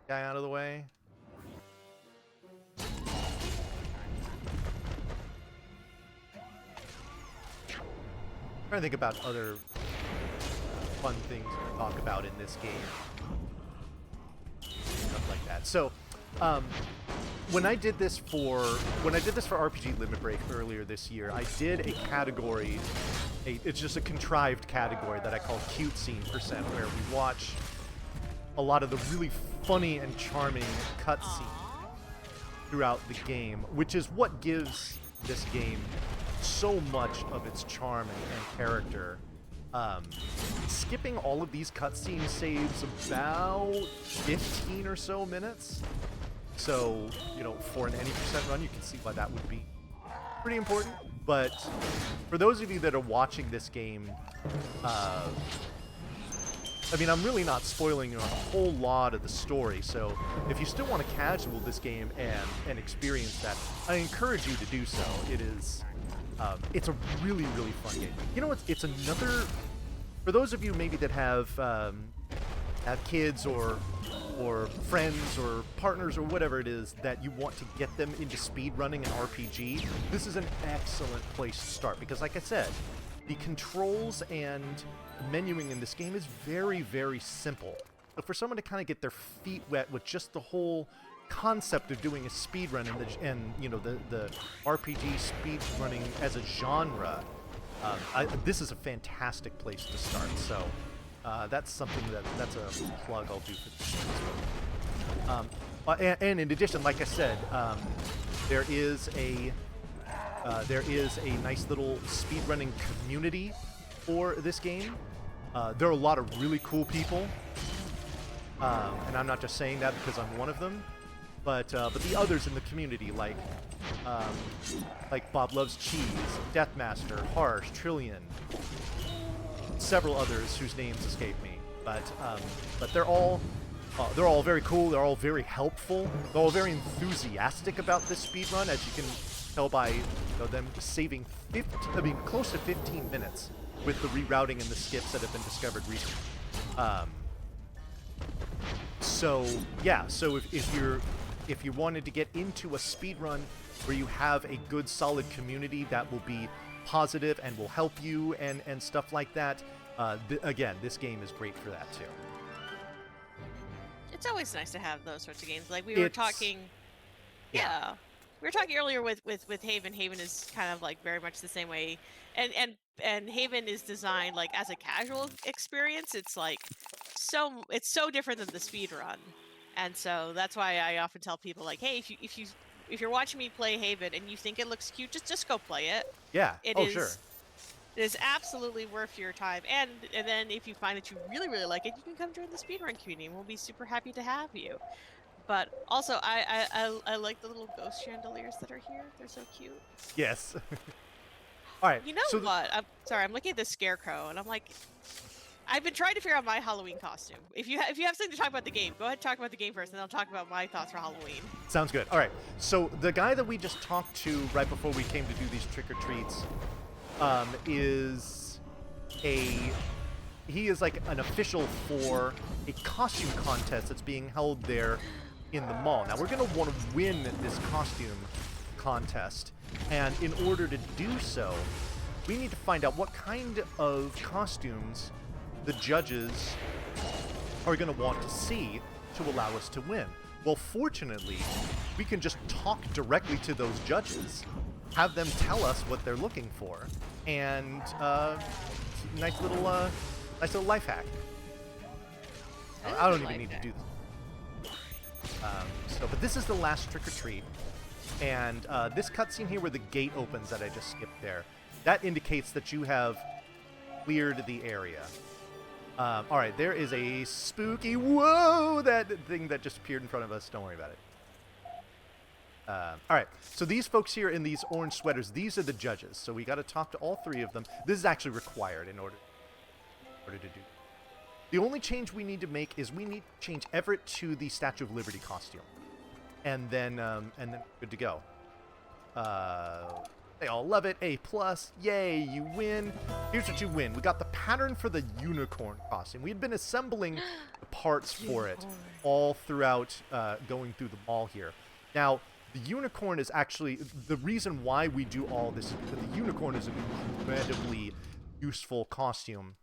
guy out of the way. Trying to think about other fun things to talk about in this game. Stuff like that. So, when I did this for RPG Limit Break earlier this year, I did a category. It's just a contrived category that I call Cute Scene %, where we watch a lot of the really funny and charming cutscenes throughout the game, which is what gives this game so much of its charm and character. Skipping all of these cutscenes saves about 15 or so minutes. So, for an any % run, you can see why that would be pretty important. But for those of you that are watching this game, I'm really not spoiling a whole lot of the story, so if you still want to casual this game and experience that, I encourage you to do so. It is, it's a really, really fun game. It's another, for those of you maybe that have kids or friends or partners or whatever it is that you want to get them into speedrunning an RPG, this is an excellent place to start because, like I said, the controls and menuing in this game is very, very simple. But for someone to kind of get their feet wet with just the whole concept of doing a speedrun and the RPG speedrunning as a genre, this is a fantastic place to start. So that's something that's a plug I'll do for this. And in addition, like I said, there is a nice little speedrunning community for this game. There are a lot of really cool people, and I'm not just saying that because I'm one of them, but the others in the community, like Bob Loves Cheese, Deathmaster, Harsh, Trillion, several others whose names escape me, but they're all very cool. They're all very helpful. They're all very enthusiastic about this speedrun, as you can tell by them saving close to 15 minutes with the rerouting and the skips that have been discovered recently. So if you wanted to get into a speedrun where you have a good solid community that will be positive and will help you and stuff like that, again, this game is great for that too. It's always nice to have those sorts of games. Like we were talking, yeah. We were talking earlier with Haven. Haven is kind of like very much the same way, and Haven is designed like as a casual experience. It's like it's so different than the speed run, and so that's why I often tell people like, hey, if you're watching me play Haven and you think it looks cute, just go play it. Yeah. It Oh, sure. it is absolutely worth your time, and then if you find that you really like it, you can come join the speedrun community, and we'll be super happy to have you. But also, I like the little ghost chandeliers that are here. They're so cute. Yes. All right. You know so what? I'm sorry. I'm looking at this scarecrow, and I'm like, I've been trying to figure out my Halloween costume. If you have something to talk about the game, go ahead and talk about the game first, and I'll talk about my thoughts for Halloween. Sounds good. All right. So the guy that we just talked to right before we came to do these trick or treats, he is like an official for a costume contest that's being held there in the mall. Now we're gonna want to win this costume contest, and in order to do so, we need to find out what kind of costumes the judges are going to want to see to allow us to win. Well, fortunately, we can just talk directly to those judges, have them tell us what they're looking for, and nice little life hack. I don't even need to do this. But this is the last trick or treat, and this cutscene here where the gate opens that I just skipped there, that indicates that you have cleared the area. All right, there is a spooky, whoa, that thing that just appeared in front of us. Don't worry about it. All right, so these folks here in these orange sweaters, these are the judges. So we got to talk to all three of them. This is actually required in order to do. The only change we need to make is we need to change Everett to the Statue of Liberty costume, and then good to go. They all love it. A+. Yay, you win. Here's what you win. We got the pattern for the unicorn costume. We had been assembling the parts for it all throughout going through the mall here. Now, the unicorn is actually... The reason why we do all this is because the unicorn is an incredibly useful costume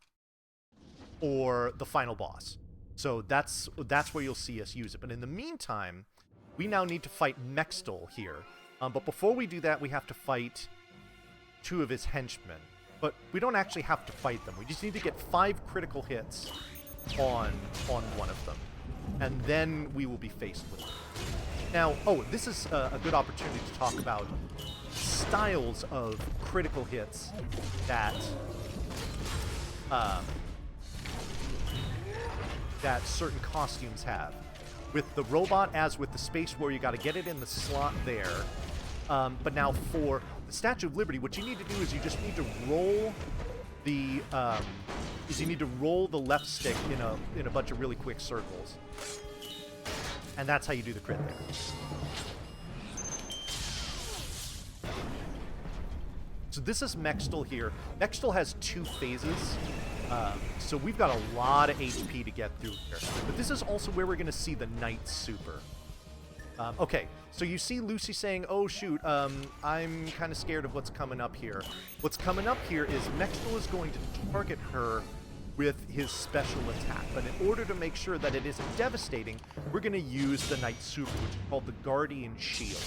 for the final boss. So that's where you'll see us use it. But in the meantime, we now need to fight Mextel here. But before we do that, we have to fight 2 of his henchmen. But we don't actually have to fight them. We just need to get 5 critical hits on one of them. And then we will be faced with them. Now, this is a good opportunity to talk about styles of critical hits that certain costumes have. With the robot, as with the Space War, you got to get it in the slot there. But now for the Statue of Liberty, what you need to do is you just need to roll the left stick in a bunch of really quick circles, and that's how you do the crit there. So this is Mextel here. Mextel has 2 phases. So we've got a lot of HP to get through here. But this is also where we're going to see the Knight Super. Okay, so you see Lucy saying, oh shoot, I'm kind of scared of what's coming up here. What's coming up here is Mextel is going to target her with his special attack. But in order to make sure that it isn't devastating, we're going to use the Knight Super, which is called the Guardian Shield.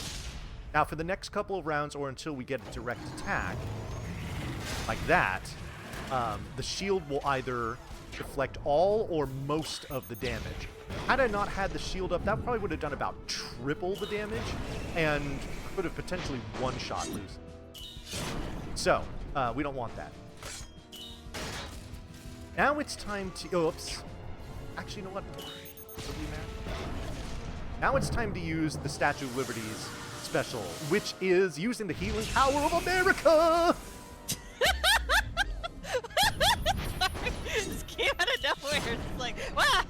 Now for the next couple of rounds, or until we get a direct attack, like that, the shield will either deflect all or most of the damage. Had I not had the shield up, that probably would have done about triple the damage, and could have potentially one-shot Lucy. So, we don't want that. Now it's time to... Oops. Actually, you know what? Now it's time to use the Statue of Liberty's special, which is using the healing power of America! This came out of nowhere. It's like, wow,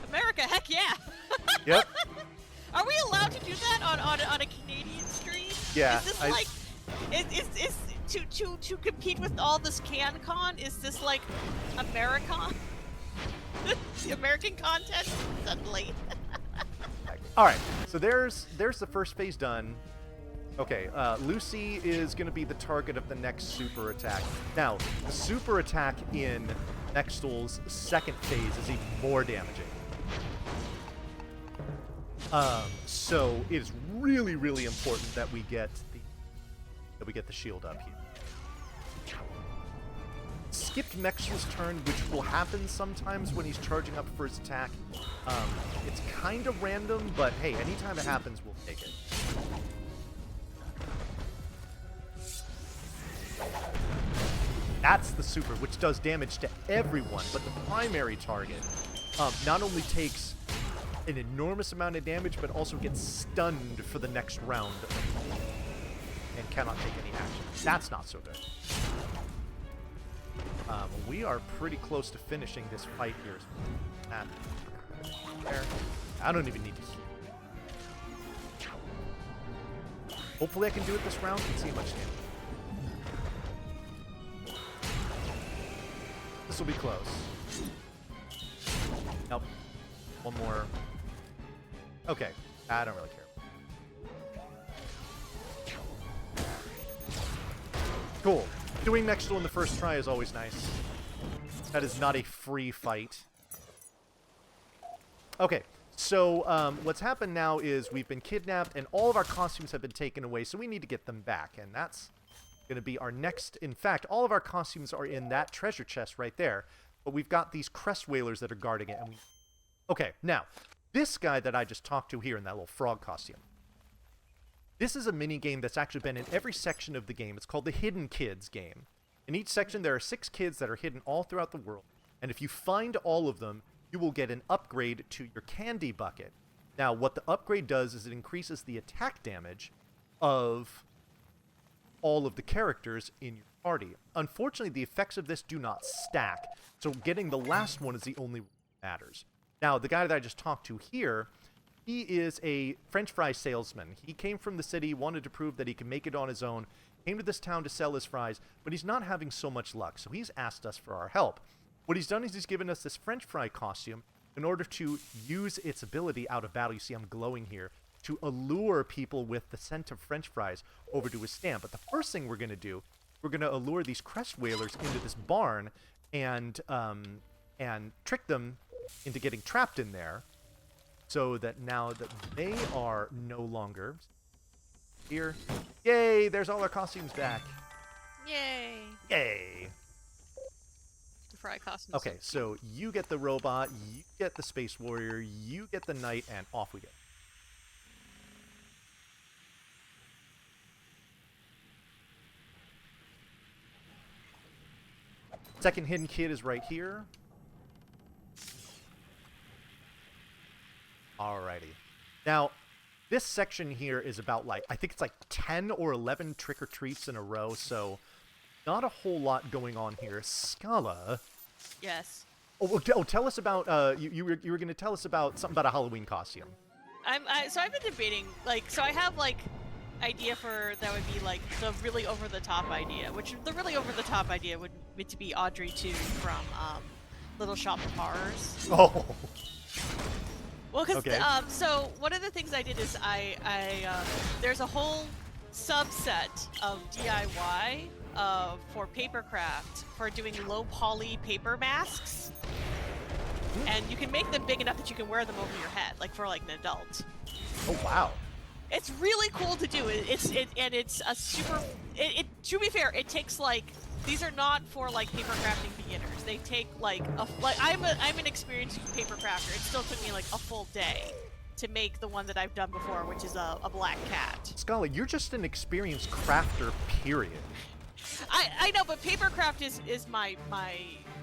America, heck yeah. Yep. Are we allowed to do that on a Canadian stream? Yeah. Is this like, is to compete with all this CanCon? Is this like Americon? American content suddenly. All right. So there's the first phase done. Okay, Lucy is going to be the target of the next super attack. Now, the super attack in Mextel's second phase is even more damaging. So it is really, really important that we get the shield up here. skipped Mexel's turn, which will happen sometimes when he's charging up for his attack. It's kind of random, but hey, anytime it happens, we'll take it. That's the super, which does damage to everyone, but the primary target not only takes an enormous amount of damage, but also gets stunned for the next round and cannot take any action. That's not so good. We are pretty close to finishing this fight here. There. I don't even need to heal. Hopefully I can do it this round. Let's see how much damage. This will be close. Nope. One more. Okay. I don't really care. Cool. Doing Mexel in the first try is always nice. That is not a free fight. Okay. So what's happened now is we've been kidnapped and all of our costumes have been taken away, so we need to get them back. And that's going to be our next. In fact, all of our costumes are in that treasure chest right there, but we've got these crest whalers that are guarding it. And okay, now this guy that I just talked to here in that little frog costume, this is a mini game that's actually been in every section of the game. It's called the Hidden Kids game. In each section there are 6 kids that are hidden all throughout the world, and if you find all of them, you will get an upgrade to your candy bucket. Now what the upgrade does is it increases the attack damage of all of the characters in your party. Unfortunately, the effects of this do not stack, so getting the last one is the only one that matters. Now, the guy that I just talked to here, he is a French fry salesman. He came from the city, wanted to prove that he can make it on his own, came to this town to sell his fries, but he's not having so much luck, so he's asked us for our help. What he's done is he's given us this French fry costume in order to use its ability out of battle. You see I'm glowing here, to allure people with the scent of French fries over to his stand. But the first thing we're going to do, we're going to allure these crest whalers into this barn and trick them into getting trapped in there, so that now that they are no longer here. Yay! There's all our costumes back. Yay! Yay! The fry costumes. Okay, so you get the robot, you get the space warrior, you get the knight, and off we go. Second hidden kid is right here. Alrighty. Now, this section here is about, like, I think it's like 10 or 11 trick-or-treats in a row, so not a whole lot going on here. Scala. Yes. Oh, tell us about, you were going to tell us about something about a Halloween costume. So I've been debating, like, so I have, like, idea for that would be like the really over the top idea, which the really over the top idea would be to be Audrey 2 from Little Shop of Horrors. Oh. Well, because okay. So one of the things I did is I there's a whole subset of DIY for papercraft for doing low poly paper masks, and you can make them big enough that you can wear them over your head, like for like an adult. Oh wow. It's really cool to do. It's a super. To be fair, it takes like, these are not for like paper crafting beginners. They take like I'm an experienced paper crafter. It still took me like a full day to make the one that I've done before, which is a black cat. Scully, you're just an experienced crafter, period. I know, but paper craft is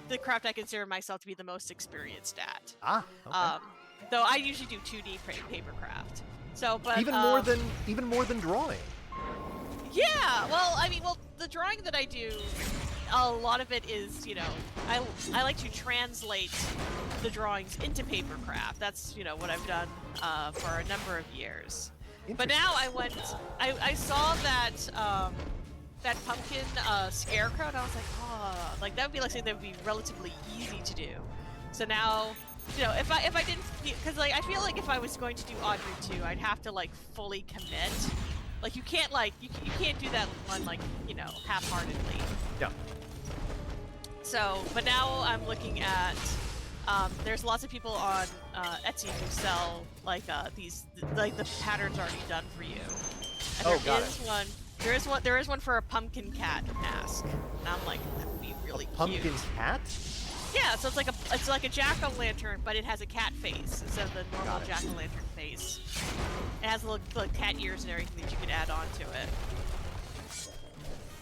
the craft I consider myself to be the most experienced at. Ah. Okay. Though I usually do 2D paper craft. So, but even more than drawing. Yeah, well, I mean, the drawing that I do, a lot of it is, you know, I like to translate the drawings into paper craft. That's, you know, what I've done for a number of years. But now I saw that that pumpkin scarecrow, and I was like, oh, like that would be like something that would be relatively easy to do. So now, you know, if I didn't, because like I feel like if I was going to do Audrey 2, I'd have to like fully commit. Like you can't you can't do that one like, you know, half-heartedly. Yeah. So, but now I'm looking at there's lots of people on Etsy who sell like these, like the patterns already done for you. And there is one for a pumpkin cat mask, and I'm like, that would be really Pumpkin cute. cat? Yeah, so it's like a jack-o'-lantern, but it has a cat face instead of the normal jack-o'-lantern face. It has little cat ears and everything that you can add on to it.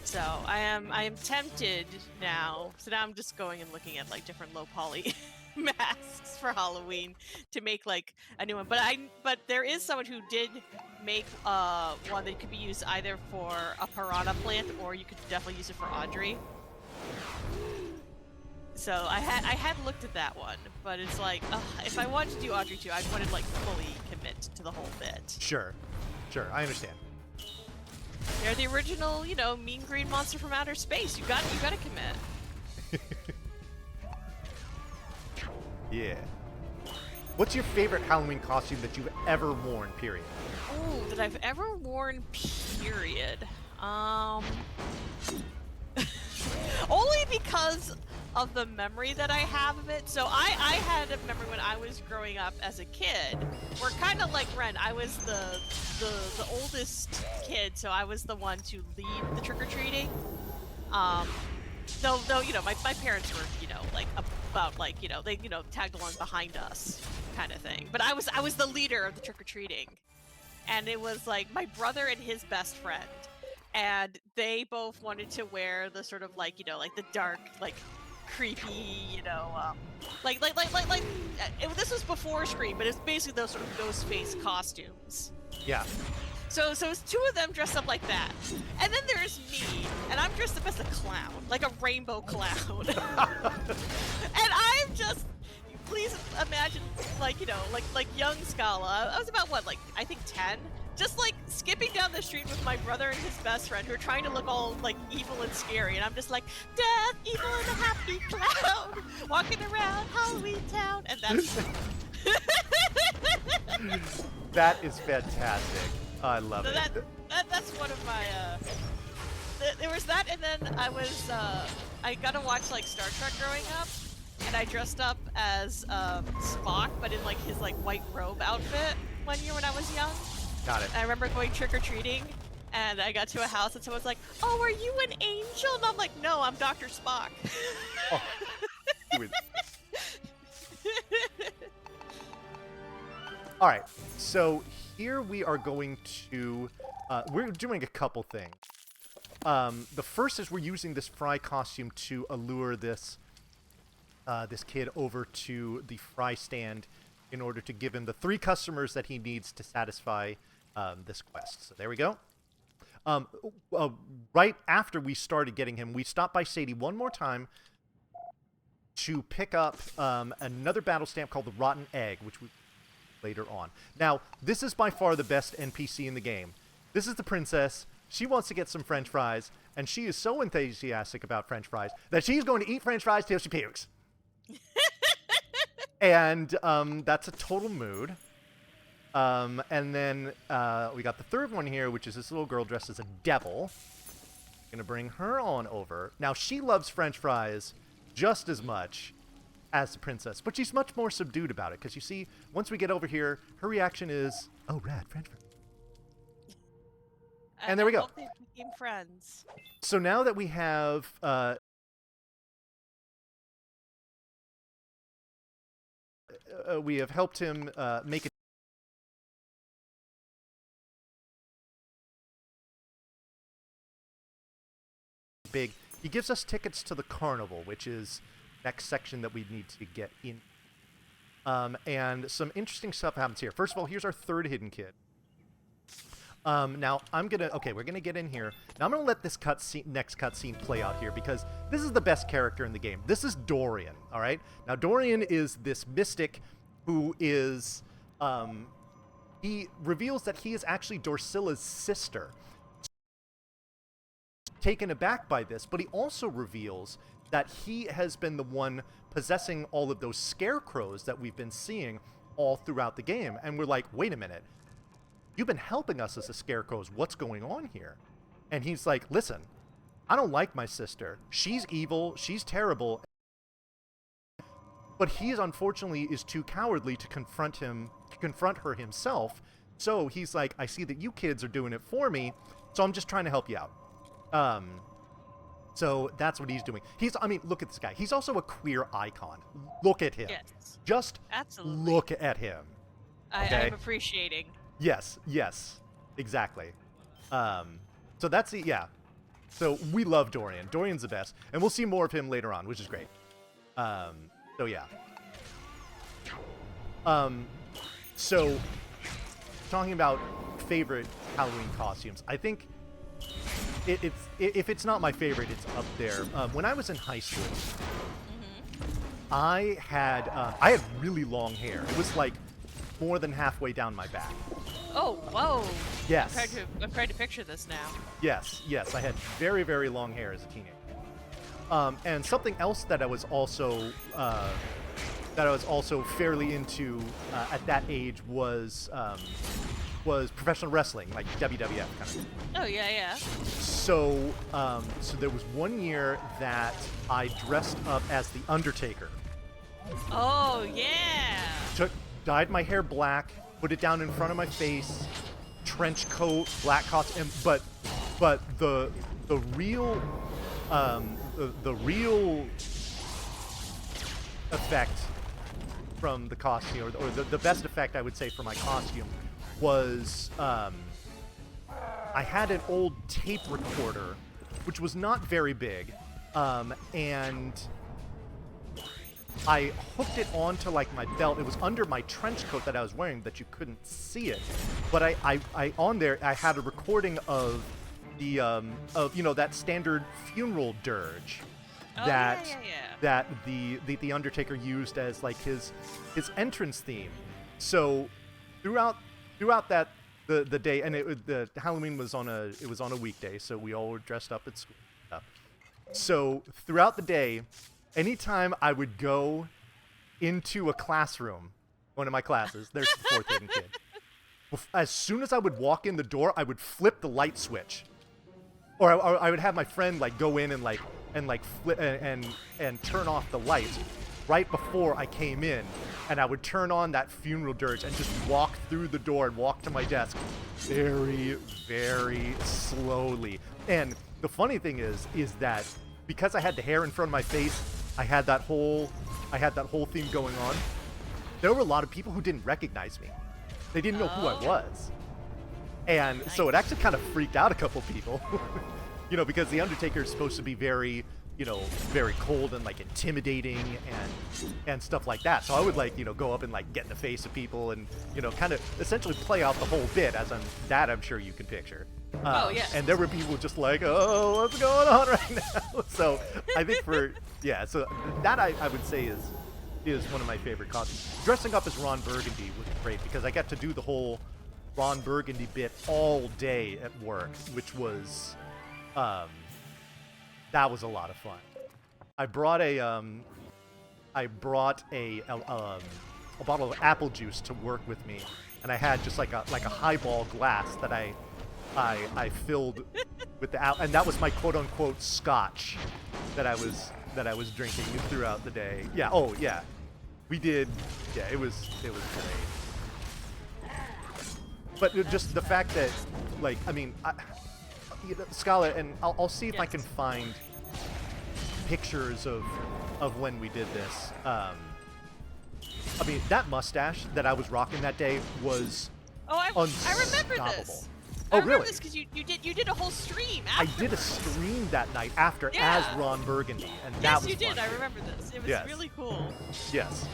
So I am tempted now. So now I'm just going and looking at like different low poly masks for Halloween to make like a new one. But there is someone who did make one that could be used either for a piranha plant or you could definitely use it for Audrey. So I had looked at that one, but it's like if I wanted to do Audrey too, I'd want to like fully commit to the whole bit. Sure, I understand. They're the original, you know, mean green monster from outer space. You gotta commit. Yeah. What's your favorite Halloween costume that you've ever worn, period? Oh, that I've ever worn, period. Only because of the memory that I have of it. So I had a memory when I was growing up as a kid, where kind of like Ren, I was the oldest kid, so I was the one to lead the trick-or-treating. Though you know, my parents were, you know, like about like, you know, they, you know, tagged along behind us kind of thing. But I was the leader of the trick-or-treating. And it was like my brother and his best friend. And they both wanted to wear the sort of like, you know, like the dark, like creepy, you know, this was before Scream, but it's basically those sort of ghost face costumes. Yeah. So it's two of them dressed up like that. And then there's me, and I'm dressed up as a clown, like a rainbow clown. And I'm just, please imagine, like, you know, like young Scala. I was about, what, like, I think 10? Just, like, skipping down the street with my brother and his best friend who are trying to look all, like, evil and scary. And I'm just like, death, evil, and a happy clown, walking around Halloween Town. And that's... That is fantastic. I love it. That's one of my, there was that, and then I got to watch, like, Star Trek growing up. And I dressed up as Spock, but in like his like white robe outfit one year when I was young. Got it. And I remember going trick-or-treating, and I got to a house, and someone's like, "Oh, are you an angel?" And I'm like, "No, I'm Dr. Spock." Oh, all right, so here we are going to we're doing a couple things. The first is we're using this Fry costume to allure this kid over to the Fry stand in order to give him the 3 customers that he needs to satisfy this quest. So there we go. Right after we started getting him, we stopped by Sadie one more time to pick up another battle stamp called the Rotten Egg, which we later on. Now, this is by far the best NPC in the game. This is the princess. She wants to get some French fries, and she is so enthusiastic about French fries that she's going to eat French fries till she pukes. And that's a total mood. And then we got the third one here, which is this little girl dressed as a devil. Gonna bring her on over. Now, she loves French fries just as much as the princess, but she's much more subdued about it, because you see, once we get over here, her reaction is, oh, rad, French fries. And there we go. They became friends. So now that we have helped him make it big, he gives us tickets to the carnival, which is next section that we need to get in. And some interesting stuff happens here. First of all, here's our third hidden kid. Now, we're gonna get in here. Now, I'm gonna let this next cutscene play out here, because this is the best character in the game. This is Dorian, all right? Now, Dorian is this mystic who is, he reveals that he is actually Dorcilla's sister. Taken aback by this, but he also reveals that he has been the one possessing all of those scarecrows that we've been seeing all throughout the game. And we're like, wait a minute. You've been helping us as the scarecrows. What's going on here? And he's like, listen, I don't like my sister. She's evil. She's terrible. But he unfortunately is too cowardly to confront her himself. So he's like, I see that you kids are doing it for me, so I'm just trying to help you out. So that's what he's doing. I mean, look at this guy. He's also a queer icon. Look at him. Yes. Just Absolutely. look at him. Okay? I'm appreciating. Yes, exactly. So that's the, yeah. So we love Dorian. Dorian's the best. And we'll see more of him later on, which is great. So yeah. So talking about favorite Halloween costumes, I think if it's not my favorite, it's up there. When I was in high school, I had really long hair. It was like more than halfway down my back. Oh, whoa. Yes. I'm trying to picture this now. Yes. I had very, very long hair as a teenager. And something else that I was also fairly into at that age was professional wrestling, like WWF kind of thing. Oh yeah. So there was one year that I dressed up as the Undertaker. Oh yeah. Dyed my hair black, put it down in front of my face, trench coat, black costume, but the real effect from the costume, or the best effect I would say for my costume, was I had an old tape recorder, which was not very big, and I hooked it onto like my belt. It was under my trench coat that I was wearing that you couldn't see it, but I on there I had a recording of the that standard funeral dirge that the Undertaker used as like his entrance theme. So throughout that the day, and the Halloween was on a weekday, so we all were dressed up at school. So throughout the day, anytime I would go into a classroom, one of my classes, there's the fourth grade kid. As soon as I would walk in the door, I would flip the light switch, or I would have my friend like go in and flip and turn off the light right before I came in, and I would turn on that funeral dirge and just walk through the door and walk to my desk very, very slowly. And the funny thing is that because I had the hair in front of my face, I had that whole theme going on. There were a lot of people who didn't recognize me. They didn't know who I was. And so it actually kind of freaked out a couple people. Because the Undertaker is supposed to be very, very cold and like intimidating and stuff like that. So I would go up and like get in the face of people and, kind of essentially play out the whole bit I'm sure you can picture. And there were people just like, oh, what's going on right now? So I think so that I would say is one of my favorite costumes. Dressing up as Ron Burgundy was great because I got to do the whole Ron Burgundy bit all day at work, which was that was a lot of fun. I brought a bottle of apple juice to work with me, and I had just like a highball glass that I filled with and that was my quote unquote scotch that I was drinking throughout the day. Yeah. Oh yeah. We did. Yeah. It was great. But just the fact that, Scala, and I'll see if I can find pictures of when we did this. That mustache that I was rocking that day was unstoppable. I remember this. Oh, I remember really? this because you did a whole stream afterwards. I did a stream that night after as Ron Burgundy, and that was you did. fun. I remember this. It was really cool. Yes.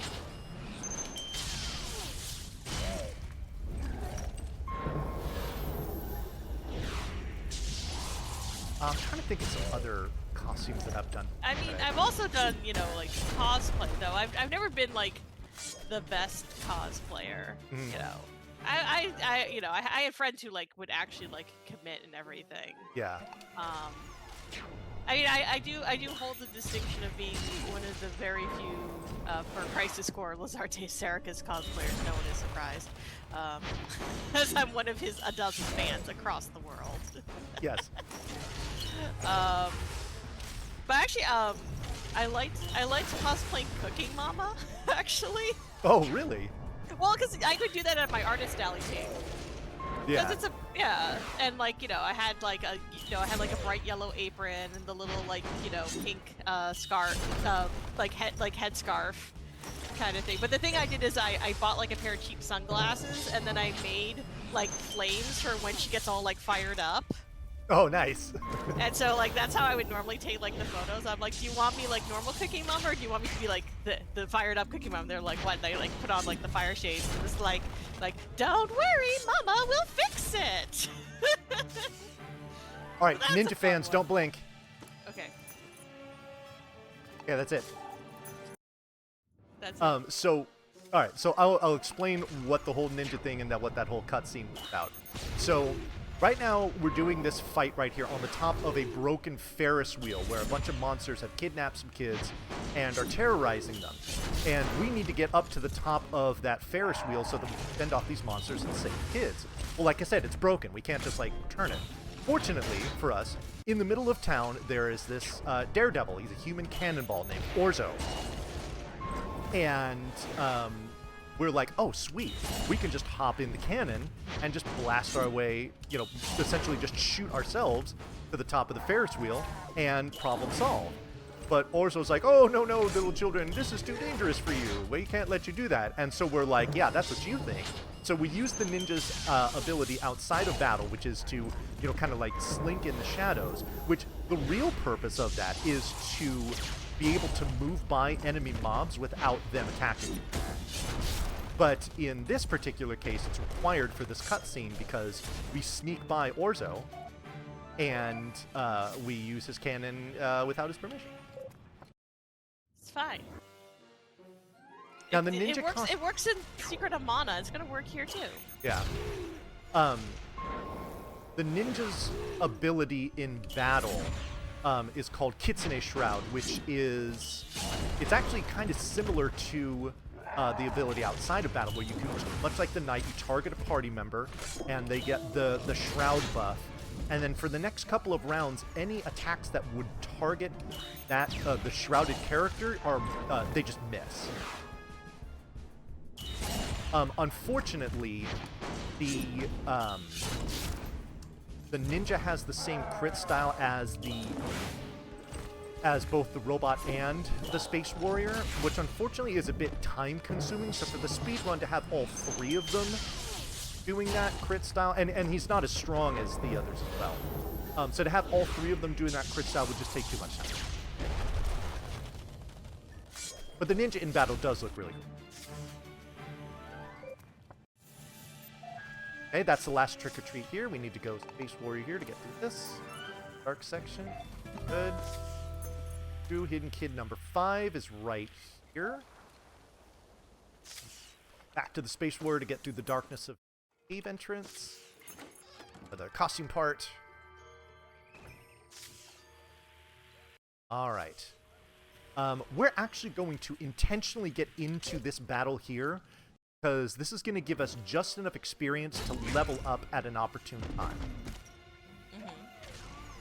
I'm trying to think of some other costumes that I've done. I've also done, cosplay though. I've never been like the best cosplayer. I had friends who like would actually like commit and everything. Yeah. I do hold the distinction of being one of the very few for Crisis Core Lazarte Serica's cosplayers. No one is surprised, as I'm one of his a dozen fans across the world. Yes. But actually, I liked cosplaying Cooking Mama. Actually. Oh, really? Well, because I could do that at my artist alley team. Yeah. Because it's a and like I had like a bright yellow apron and the little like pink scarf, like headscarf kind of thing. But the thing I did is I bought like a pair of cheap sunglasses and then I made like flames for when she gets all like fired up. Oh, nice. And so like that's how I would normally take like the photos. I'm like, do you want me like normal Cookie Mom or do you want me to be like the fired up Cookie Mom? They're like, what? And they like put on like the fire shades and it's like don't worry, Mama will fix it. All right, That's Ninja a fans, fun don't blink. Okay. Yeah, that's it. That's it. So, all right. So I'll explain what the whole ninja thing and what that whole cutscene was about. So, right now we're doing this fight right here on the top of a broken Ferris wheel, where a bunch of monsters have kidnapped some kids and are terrorizing them. And we need to get up to the top of that Ferris wheel so that we can fend off these monsters and save kids. Well, like I said, it's broken. We can't just like turn it. Fortunately for us, in the middle of town there is this daredevil. He's a human cannonball named Orzo. And we're like, oh, sweet. We can just hop in the cannon and just blast our way, essentially just shoot ourselves to the top of the Ferris wheel and problem solved. But Orzo's like, oh, no, little children, this is too dangerous for you. We can't let you do that. And so we're like, yeah, that's what you think. So we use the ninja's ability outside of battle, which is to, kind of like slink in the shadows, which the real purpose of that is to be able to move by enemy mobs without them attacking you. But in this particular case, it's required for this cutscene because we sneak by Orzo and we use his cannon without his permission. It's fine. Now the ninja it works in Secret of Mana. It's gonna work here too. Yeah. The ninja's ability in battle is called Kitsune Shroud, which is... It's actually kind of similar to the ability outside of battle, where you can, much like the knight, you target a party member, and they get the Shroud buff. And then for the next couple of rounds, any attacks that would target that the shrouded character are they just miss. Unfortunately, the ninja has the same crit style as both the robot and the space warrior, which unfortunately is a bit time consuming. So for the speed run to have all three of them doing that crit style, and he's not as strong as the others as well. So to have all three of them doing that crit style would just take too much time. But the ninja in battle does look really good. Okay, that's the last trick or treat here. We need to go Space Warrior here to get through this. Dark section. Good. True hidden kid number 5 is right here. Back to the Space Warrior to get through the darkness of the cave entrance. For the costume part. Alright. We're actually going to intentionally get into this battle here, because this is going to give us just enough experience to level up at an opportune time. Mm-hmm.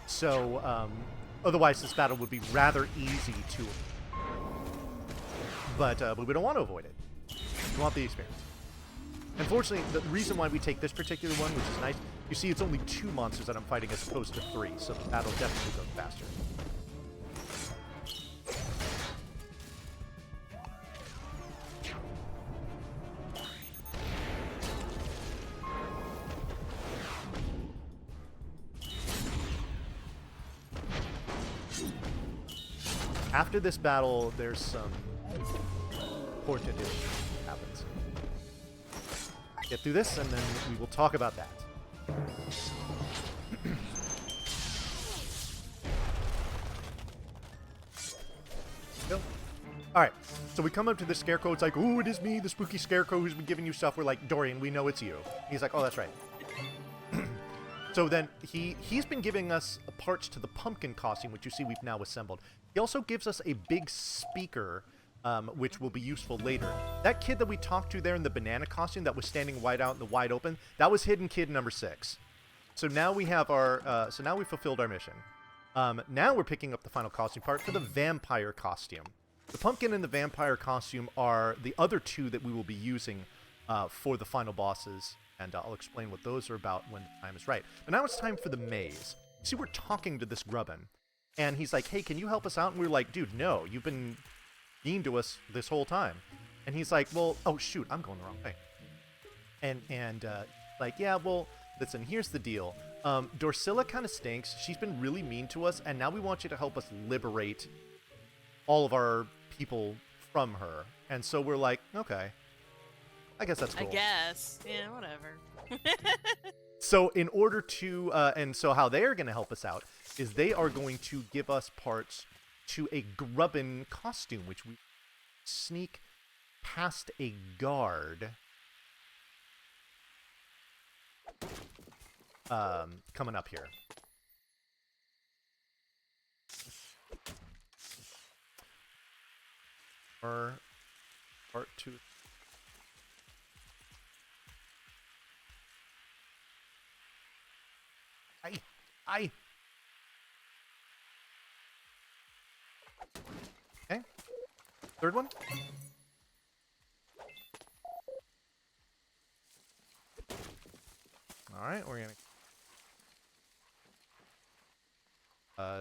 So, otherwise this battle would be rather easy to... But we don't want to avoid it. We want the experience. Unfortunately, the reason why we take this particular one, which is nice, you see it's only 2 monsters that I'm fighting as opposed to 3, so the battle definitely goes faster. After this battle, there's some important issue that happens. Get through this, and then we will talk about that. Go. Alright, so we come up to the scarecrow. It's like, ooh, it is me, the spooky scarecrow who's been giving you stuff. We're like, Dorian, we know it's you. He's like, oh, that's right. So then he's been giving us parts to the pumpkin costume, which you see we've now assembled. He also gives us a big speaker, which will be useful later. That kid that we talked to there in the banana costume that was standing wide out in the wide open, that was hidden kid number 6. So now we have our, so now we fulfilled our mission. Now we're picking up the final costume part for the vampire costume. The pumpkin and the vampire costume are the other 2 that we will be using for the final bosses and I'll explain what those are about when the time is right. But now it's time for the maze. See, we're talking to this Grubbin, and he's like, hey, can you help us out? And we're like, dude, no, you've been mean to us this whole time. And he's like, well, oh, shoot, I'm going the wrong way. And like, yeah, well, listen, here's the deal. Dorsilla kind of stinks. She's been really mean to us, and now we want you to help us liberate all of our people from her. And so we're like, okay, I guess that's cool. I guess. Yeah, whatever. So in order to, and so how they are going to help us out is they are going to give us parts to a Grubbin costume, which we sneak past a guard coming up here. Or part 2. I. Okay. Third one. All right, we're gonna.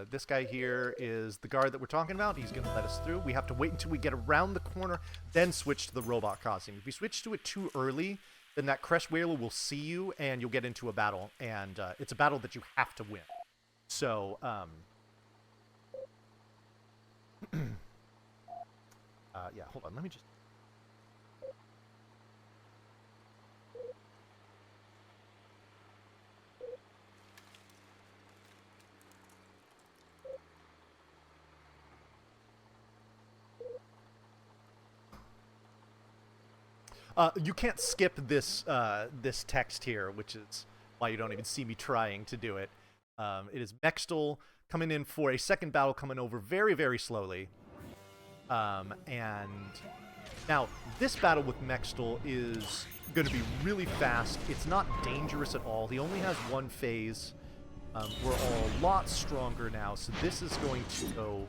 This guy here is the guard that we're talking about. He's gonna let us through. We have to wait until we get around the corner, then switch to the robot costume. If we switch to it too early, then that Crest Whaler will see you, and you'll get into a battle, and it's a battle that you have to win. So, yeah, hold on. Let me just. You can't skip this this text here, which is why you don't even see me trying to do it. It is Mextel coming in for a second battle, coming over very, very slowly. And now this battle with Mextel is going to be really fast. It's not dangerous at all. He only has one phase. We're all a lot stronger now, so this is going to go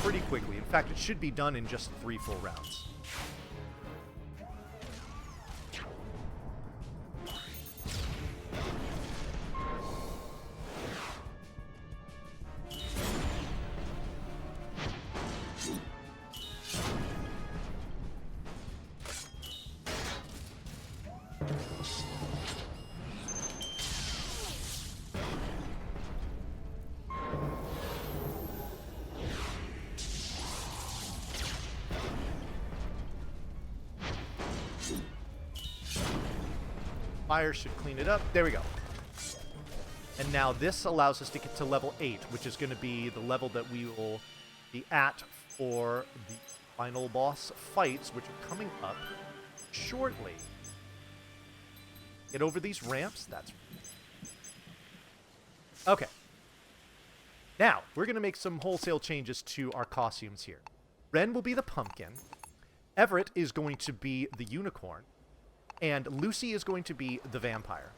pretty quickly. In fact, it should be done in just 3 full rounds. Fire should clean it up. There we go. And now this allows us to get to level 8, which is going to be the level that we will be at for the final boss fights, which are coming up shortly. Get over these ramps. That's okay. Now, we're going to make some wholesale changes to our costumes here. Ren will be the pumpkin. Everett is going to be the unicorn. And Lucy is going to be the vampire.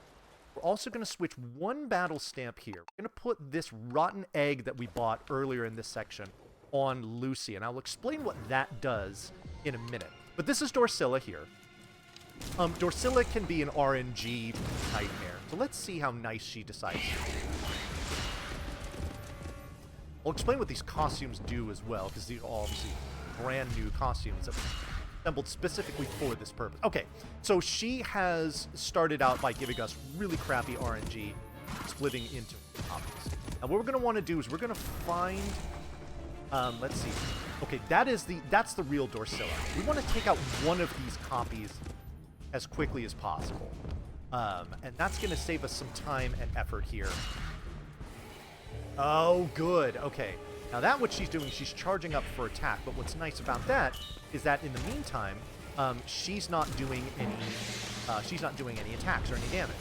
We're also going to switch one battle stamp here. We're going to put this rotten egg that we bought earlier in this section on Lucy. And I'll explain what that does in a minute. But this is Dorsilla here. Dorsilla can be an RNG nightmare. So let's see how nice she decides to be. I'll explain what these costumes do as well, because these are all obviously brand new costumes that assembled specifically for this purpose. Okay, so she has started out by giving us really crappy RNG, splitting into copies. Now what we're going to want to do is we're going to find, let's see. Okay, that's the real Dorsilla. We want to take out one of these copies as quickly as possible. And that's going to save us some time and effort here. Oh, good. Okay. Now that what she's doing, she's charging up for attack. But what's nice about that is that in the meantime, she's not doing any attacks or any damage.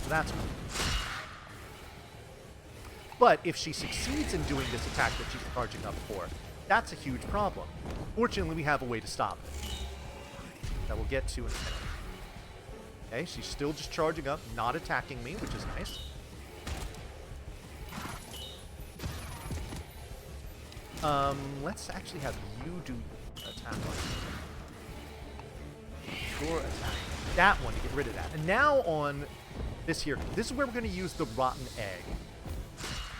So that's cool. But if she succeeds in doing this attack that she's charging up for, that's a huge problem. Fortunately, we have a way to stop it that we'll get to in a minute. Okay, she's still just charging up, not attacking me, which is nice. Let's actually have you do attack on me. Your attack. that one to get rid of that. And now on this here, this is where we're going to use the Rotten Egg.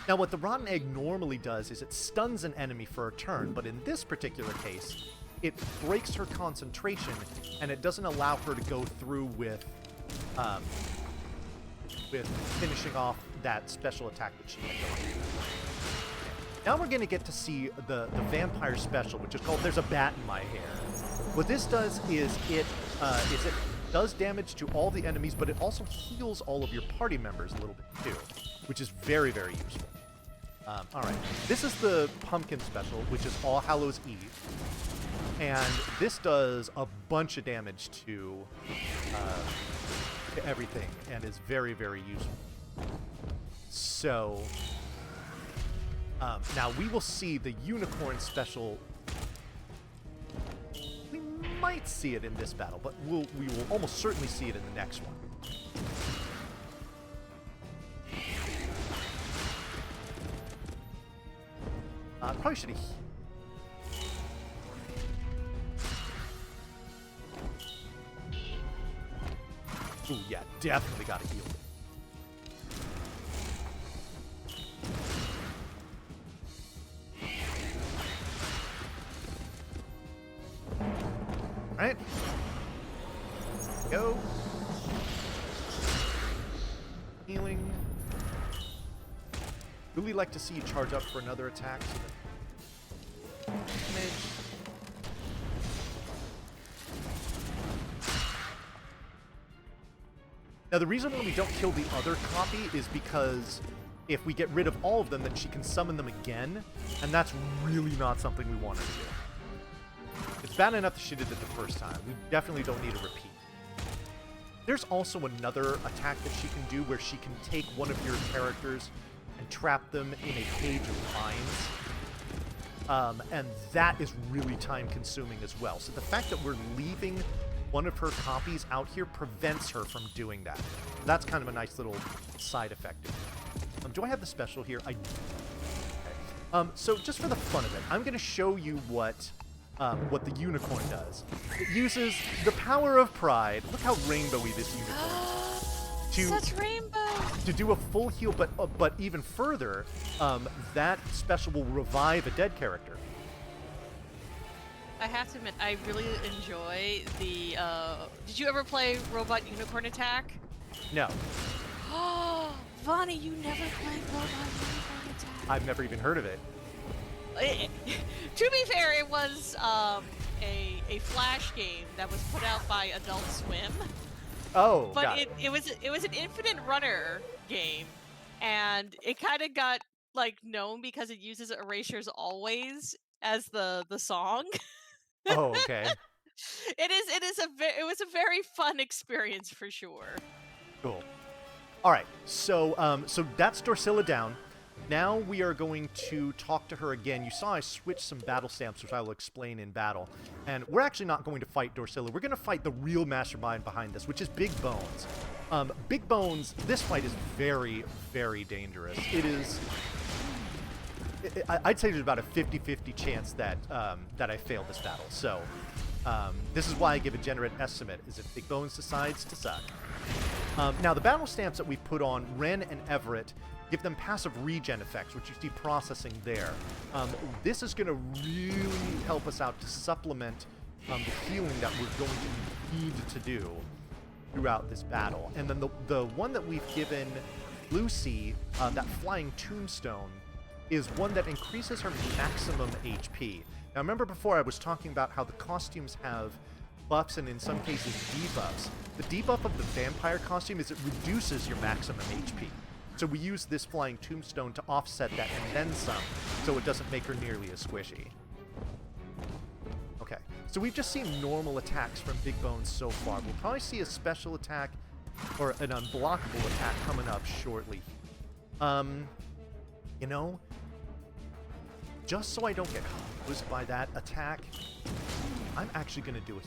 Now, what the Rotten Egg normally does is it stuns an enemy for a turn, but in this particular case, it breaks her concentration, and it doesn't allow her to go through with finishing off that special attack that she had going. Now we're going to get to see the vampire special, which is called There's a Bat in My Hair. What this does is it does damage to all the enemies, but it also heals all of your party members a little bit too, which is very, very useful. All right, this is the pumpkin special, which is All Hallows Eve, and this does a bunch of damage to everything, and is very, very useful. So now we will see the unicorn special. We might see it in this battle, but we will almost certainly see it in the next one. Probably should have. Ooh, yeah, definitely got to heal. Alright. Go. Healing. Really like to see you charge up for another attack. So that damage. Now, the reason why we don't kill the other copy is because if we get rid of all of them, then she can summon them again, and that's really not something we want her to do. It's bad enough that she did it the first time. We definitely don't need a repeat. There's also another attack that she can do where she can take one of your characters and trap them in a cage of vines. And that is really time-consuming as well. So the fact that we're leaving one of her copies out here prevents her from doing that. That's kind of a nice little side effect. Do I have the special here? I do. Okay. So just for the fun of it, I'm going to show you what the unicorn does. It uses the power of pride. Look how rainbowy this unicorn is. Such rainbow! To do a full heal, but even further, that special will revive a dead character. I have to admit, I really enjoy the, did you ever play Robot Unicorn Attack? No. Oh, Vonnie, you never played Robot Unicorn Attack? I've never even heard of it. To be fair, it was a Flash game that was put out by Adult Swim. Oh, but got it was an infinite runner game, and it kind of got like known because it uses Erasure's Always as the song. Oh, okay. It was a very fun experience for sure. Cool. All right, so so that's Dorsilla down. Now we are going to talk to her again. You saw I switched some battle stamps, which I will explain in battle. And we're actually not going to fight Dorsilla. We're going to fight the real mastermind behind this, which is Big Bones. Big Bones, this fight is very, very dangerous. It is... I'd say there's about a 50-50 chance that that I fail this battle. So this is why I give a generous estimate, is if Big Bones decides to suck. Now, the battle stamps that we put on Ren and Everett give them passive regen effects, which you see processing there. This is going to really help us out to supplement the healing that we're going to need to do throughout this battle. And then the one that we've given Lucy, that flying tombstone, is one that increases her maximum HP. Now, remember before I was talking about how the costumes have buffs and in some cases debuffs. The debuff of the vampire costume is it reduces your maximum HP. So we use this flying tombstone to offset that and then some, so it doesn't make her nearly as squishy. Okay, so we've just seen normal attacks from Big Bones so far. We'll probably see a special attack or an unblockable attack coming up shortly. You know, just so I don't get hosed by that attack, I'm actually going to do it.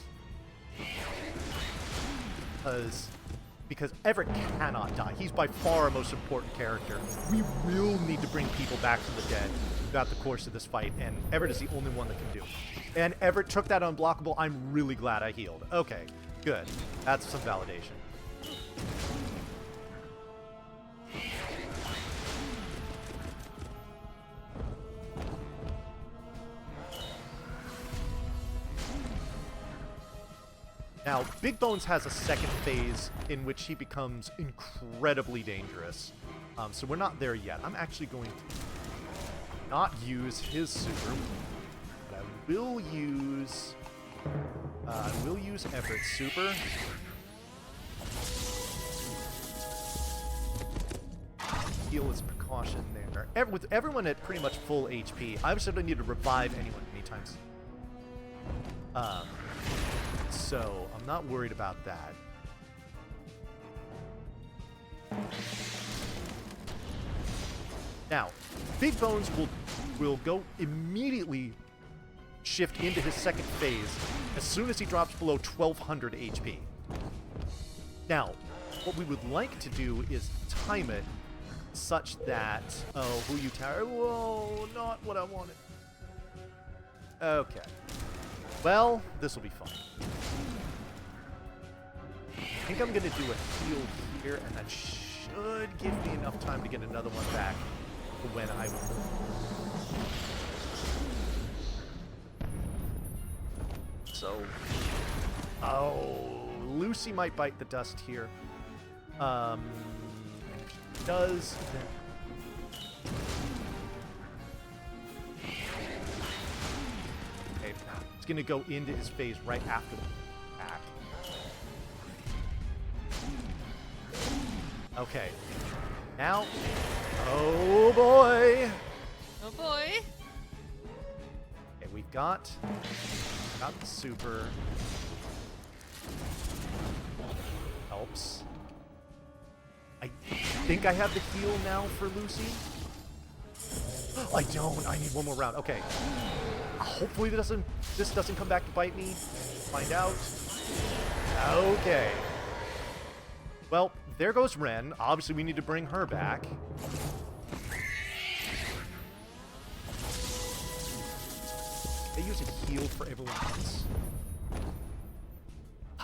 Because Everett cannot die. He's by far our most important character. We will need to bring people back from the dead throughout the course of this fight, and Everett is the only one that can do it. And Everett took that unblockable. I'm really glad I healed. Okay, Good. That's some validation. Now, Big Bones has a second phase in which he becomes incredibly dangerous. So we're not there yet. I'm actually going to not use his super, but I will use Everett's super. Heal as precaution there. With everyone at pretty much full HP, I obviously don't need to revive anyone anytime soon. So I'm not worried about that. Now, Big Bones will go immediately shift into his second phase as soon as he drops below 1200 HP. Now, what we would like to do is time it such that... Oh, who you tower? Whoa, not what I wanted. Okay. Well, this will be fun. I think I'm going to do a heal here, and that should give me enough time to get another one back when I... So... Oh, Lucy might bite the dust here. And if she does, then... Okay, it's going to go into his phase right after the attack. Okay. Now... Oh, boy! Oh, boy! Okay, we've got the super. Helps. I think I have the heal now for Lucy. I don't. I need one more round. Okay. Hopefully this doesn't come back to bite me. Find out. Okay. Well, there goes Ren. Obviously, we need to bring her back. They use a heal for everyone else.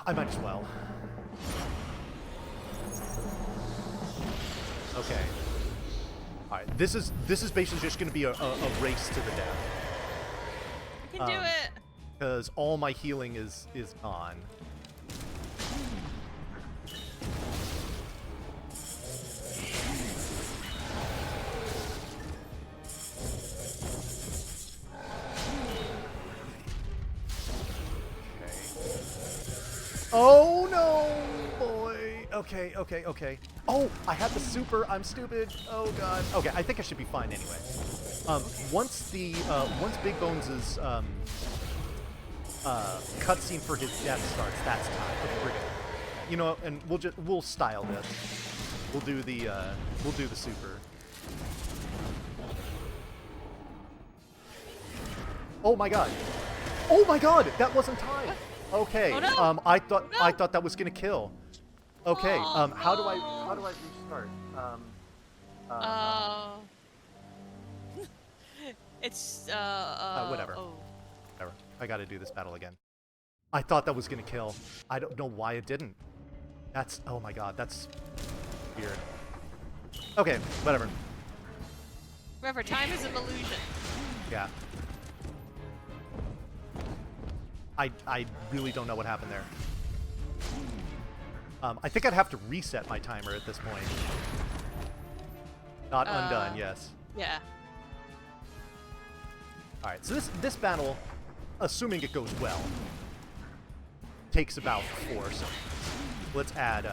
I might as well. Okay. Alright, this is basically just going to be a race to the death. You can do it! Because all my healing is gone. Oh no, boy. Okay. Oh, I had the super. I'm stupid. Oh god. Okay, I think I should be fine anyway. Once Big Bones' cutscene for his death starts, that's time. Okay, we're good. You know, and we'll style this. We'll do the super. Oh my god. Oh my god, that wasn't time. Okay. Oh, no. I thought that was gonna kill. Okay. Oh, How do I restart? It's whatever. Oh. Whatever. I got to do this battle again. I thought that was gonna kill. I don't know why it didn't. That's... Oh my god, that's weird. Okay, whatever. Remember, time is an illusion. Yeah. I really don't know what happened there. I think I'd have to reset my timer at this point. Not undone, yes. Yeah. Alright, so this battle, assuming it goes well, takes about 4 seconds. Let's add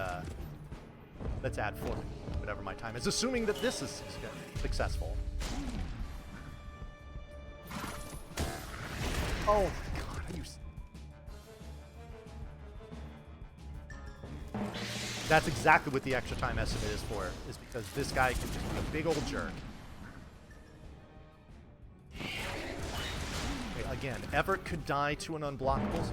4, whatever my time is, assuming that this is successful. Oh my god, are you... That's exactly what the extra time estimate is for, is because this guy can just be a big old jerk. Okay, again, Everett could die to an unblockable.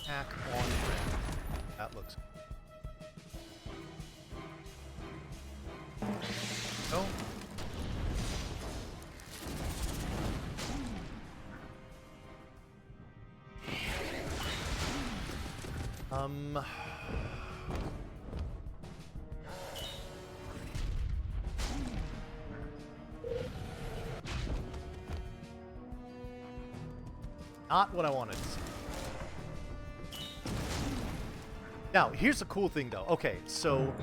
attack on Ren. That looks good. Oh. Not what I wanted to see. Now, here's the cool thing, though. Okay, so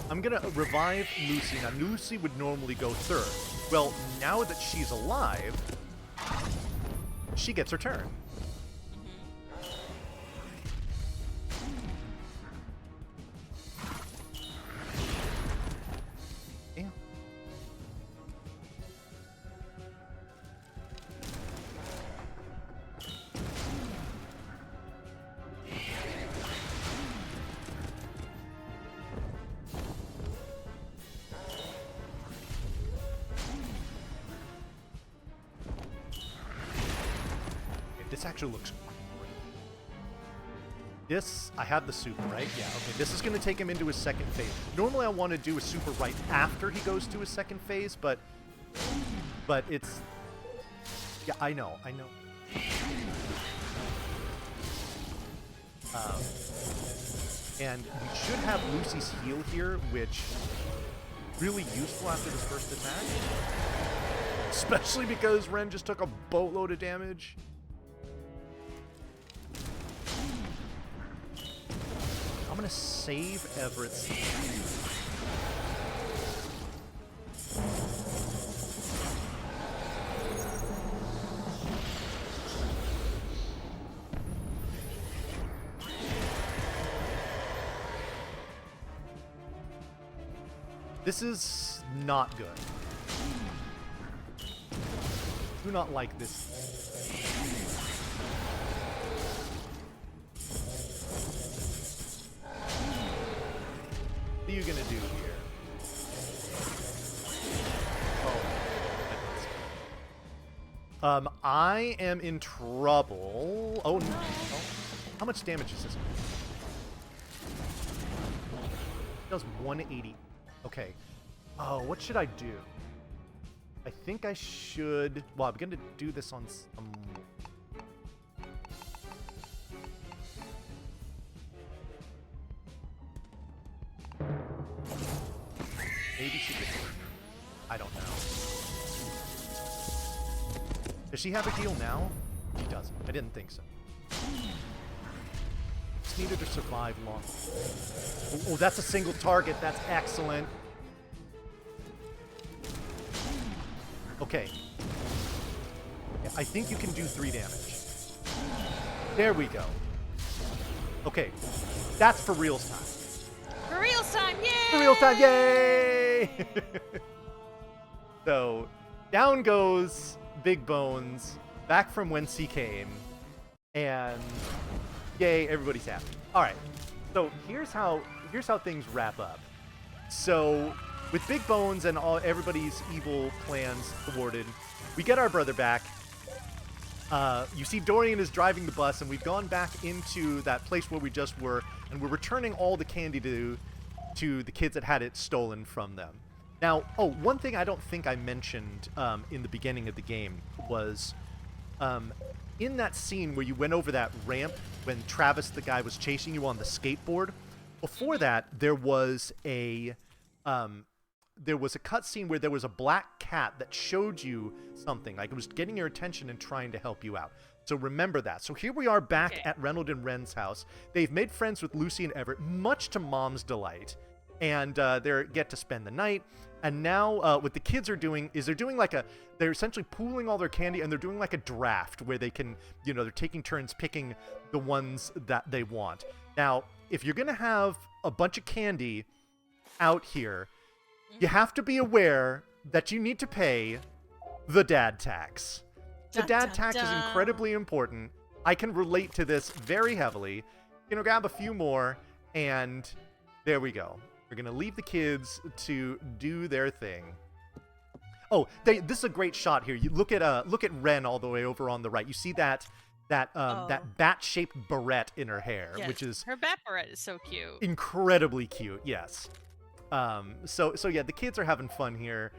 I'm going to revive Lucy. Now, Lucy would normally go third. Well, now that she's alive, she gets her turn. Yeah. This actually looks great. This, I have the super, right? Yeah, okay. This is going to take him into his second phase. Normally I want to do a super right after he goes to his second phase, but it's... Yeah, I know. And we should have Lucy's heal here, which really useful after this first attack. Especially because Ren just took a boatload of damage. I'm gonna save Everett's. This is not good. Do not like this. What are you gonna do here? Oh. I am in trouble. Oh no. Oh. How much damage is this? It does 180. Okay. Oh, what should I do? I think I should... Well, I'm gonna do this on some... Maybe she could... I don't know. Does she have a heal now? She doesn't. I didn't think so. Just needed to survive long. Oh, that's a single target. That's excellent. Okay. Yeah, I think you can do 3 damage. There we go. Okay. That's for reals time. For reals time, yay! For real time, yay! So, down goes Big Bones, back from whence he came, and yay, everybody's happy. All right, so here's how things wrap up. So, with Big Bones and everybody's evil plans thwarted, we get our brother back. You see Dorian is driving the bus, and we've gone back into that place where we just were, and we're returning all the candy to the kids that had it stolen from them. Now, oh, one thing I don't think I mentioned in the beginning of the game was in that scene where you went over that ramp when Travis, the guy, was chasing you on the skateboard. Before that, there was a cutscene where there was a black cat that showed you something, like it was getting your attention and trying to help you out. So remember that. So here we are back at Reynold and Ren's house. They've made friends with Lucy and Everett, much to Mom's delight, and they get to spend the night. And now what the kids are doing is they're essentially pooling all their candy, and they're doing like a draft where they can, they're taking turns picking the ones that they want. Now, if you're going to have a bunch of candy out here, you have to be aware that you need to pay the dad tax. The dad tax is incredibly important. I can relate to this very heavily. Grab a few more, and there we go. We're gonna leave the kids to do their thing. Oh, this is a great shot here. You look at Ren all the way over on the right. You see that that bat-shaped barrette in her hair, Yes, which is her bat barrette is so cute. incredibly cute. Yes. So yeah, the kids are having fun here,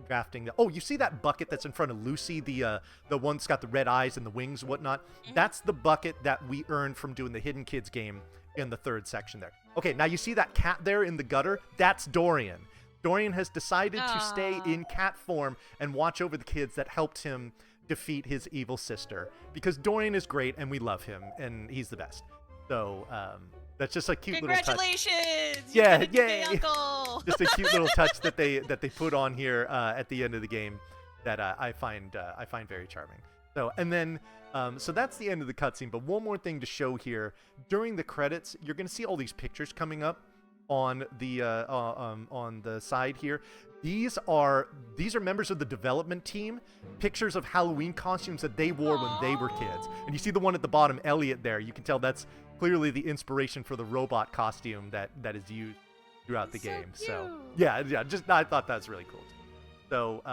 drafting the. Oh, you see that bucket that's in front of Lucy, the one that's got the red eyes and the wings, and whatnot. That's the bucket that we earned from doing the Hidden Kids game in the third section there. Okay, now you see that cat there in the gutter? That's Dorian. Dorian has decided to stay in cat form and watch over the kids that helped him defeat his evil sister, because Dorian is great and we love him and he's the best. So that's just a cute little touch. Congratulations! Yeah, You yay! uncle. Just a cute little touch that they put on here at the end of the game that I find very charming. So and then so that's the end of the cutscene. But one more thing to show here: during the credits, you're going to see all these pictures coming up on the side here. These are members of the development team, pictures of Halloween costumes that they wore when they were kids. And you see the one at the bottom, Elliot, there. You can tell that's clearly the inspiration for the robot costume that is used throughout the game. Cute. So yeah, just I thought that's really cool. So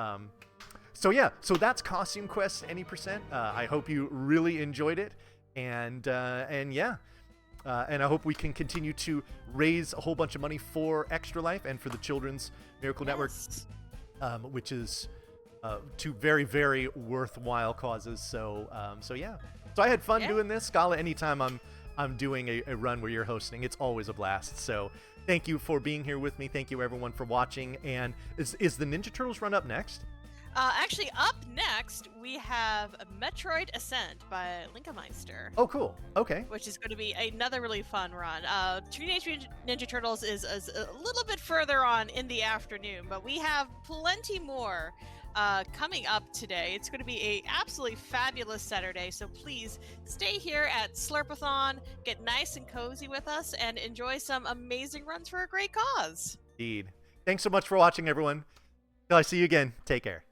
so that's Costume Quest Any Percent. I hope you really enjoyed it, and yeah. And I hope we can continue to raise a whole bunch of money for Extra Life and for the Children's Miracle Network, which is two very, very worthwhile causes. So yeah. So I had fun doing this. Scala, anytime I'm doing a run where you're hosting, it's always a blast. So thank you for being here with me. Thank you, everyone, for watching. And is the Ninja Turtles run up next? Actually, up next, we have Metroid Ascent by Linkemeister. Oh, cool. Okay. Which is going to be another really fun run. Teenage Mutant Ninja Turtles is a little bit further on in the afternoon, but we have plenty more coming up today. It's going to be a absolutely fabulous Saturday, so please stay here at Slurpathon, get nice and cozy with us, and enjoy some amazing runs for a great cause. Indeed. Thanks so much for watching, everyone. Till I see you again. Take care.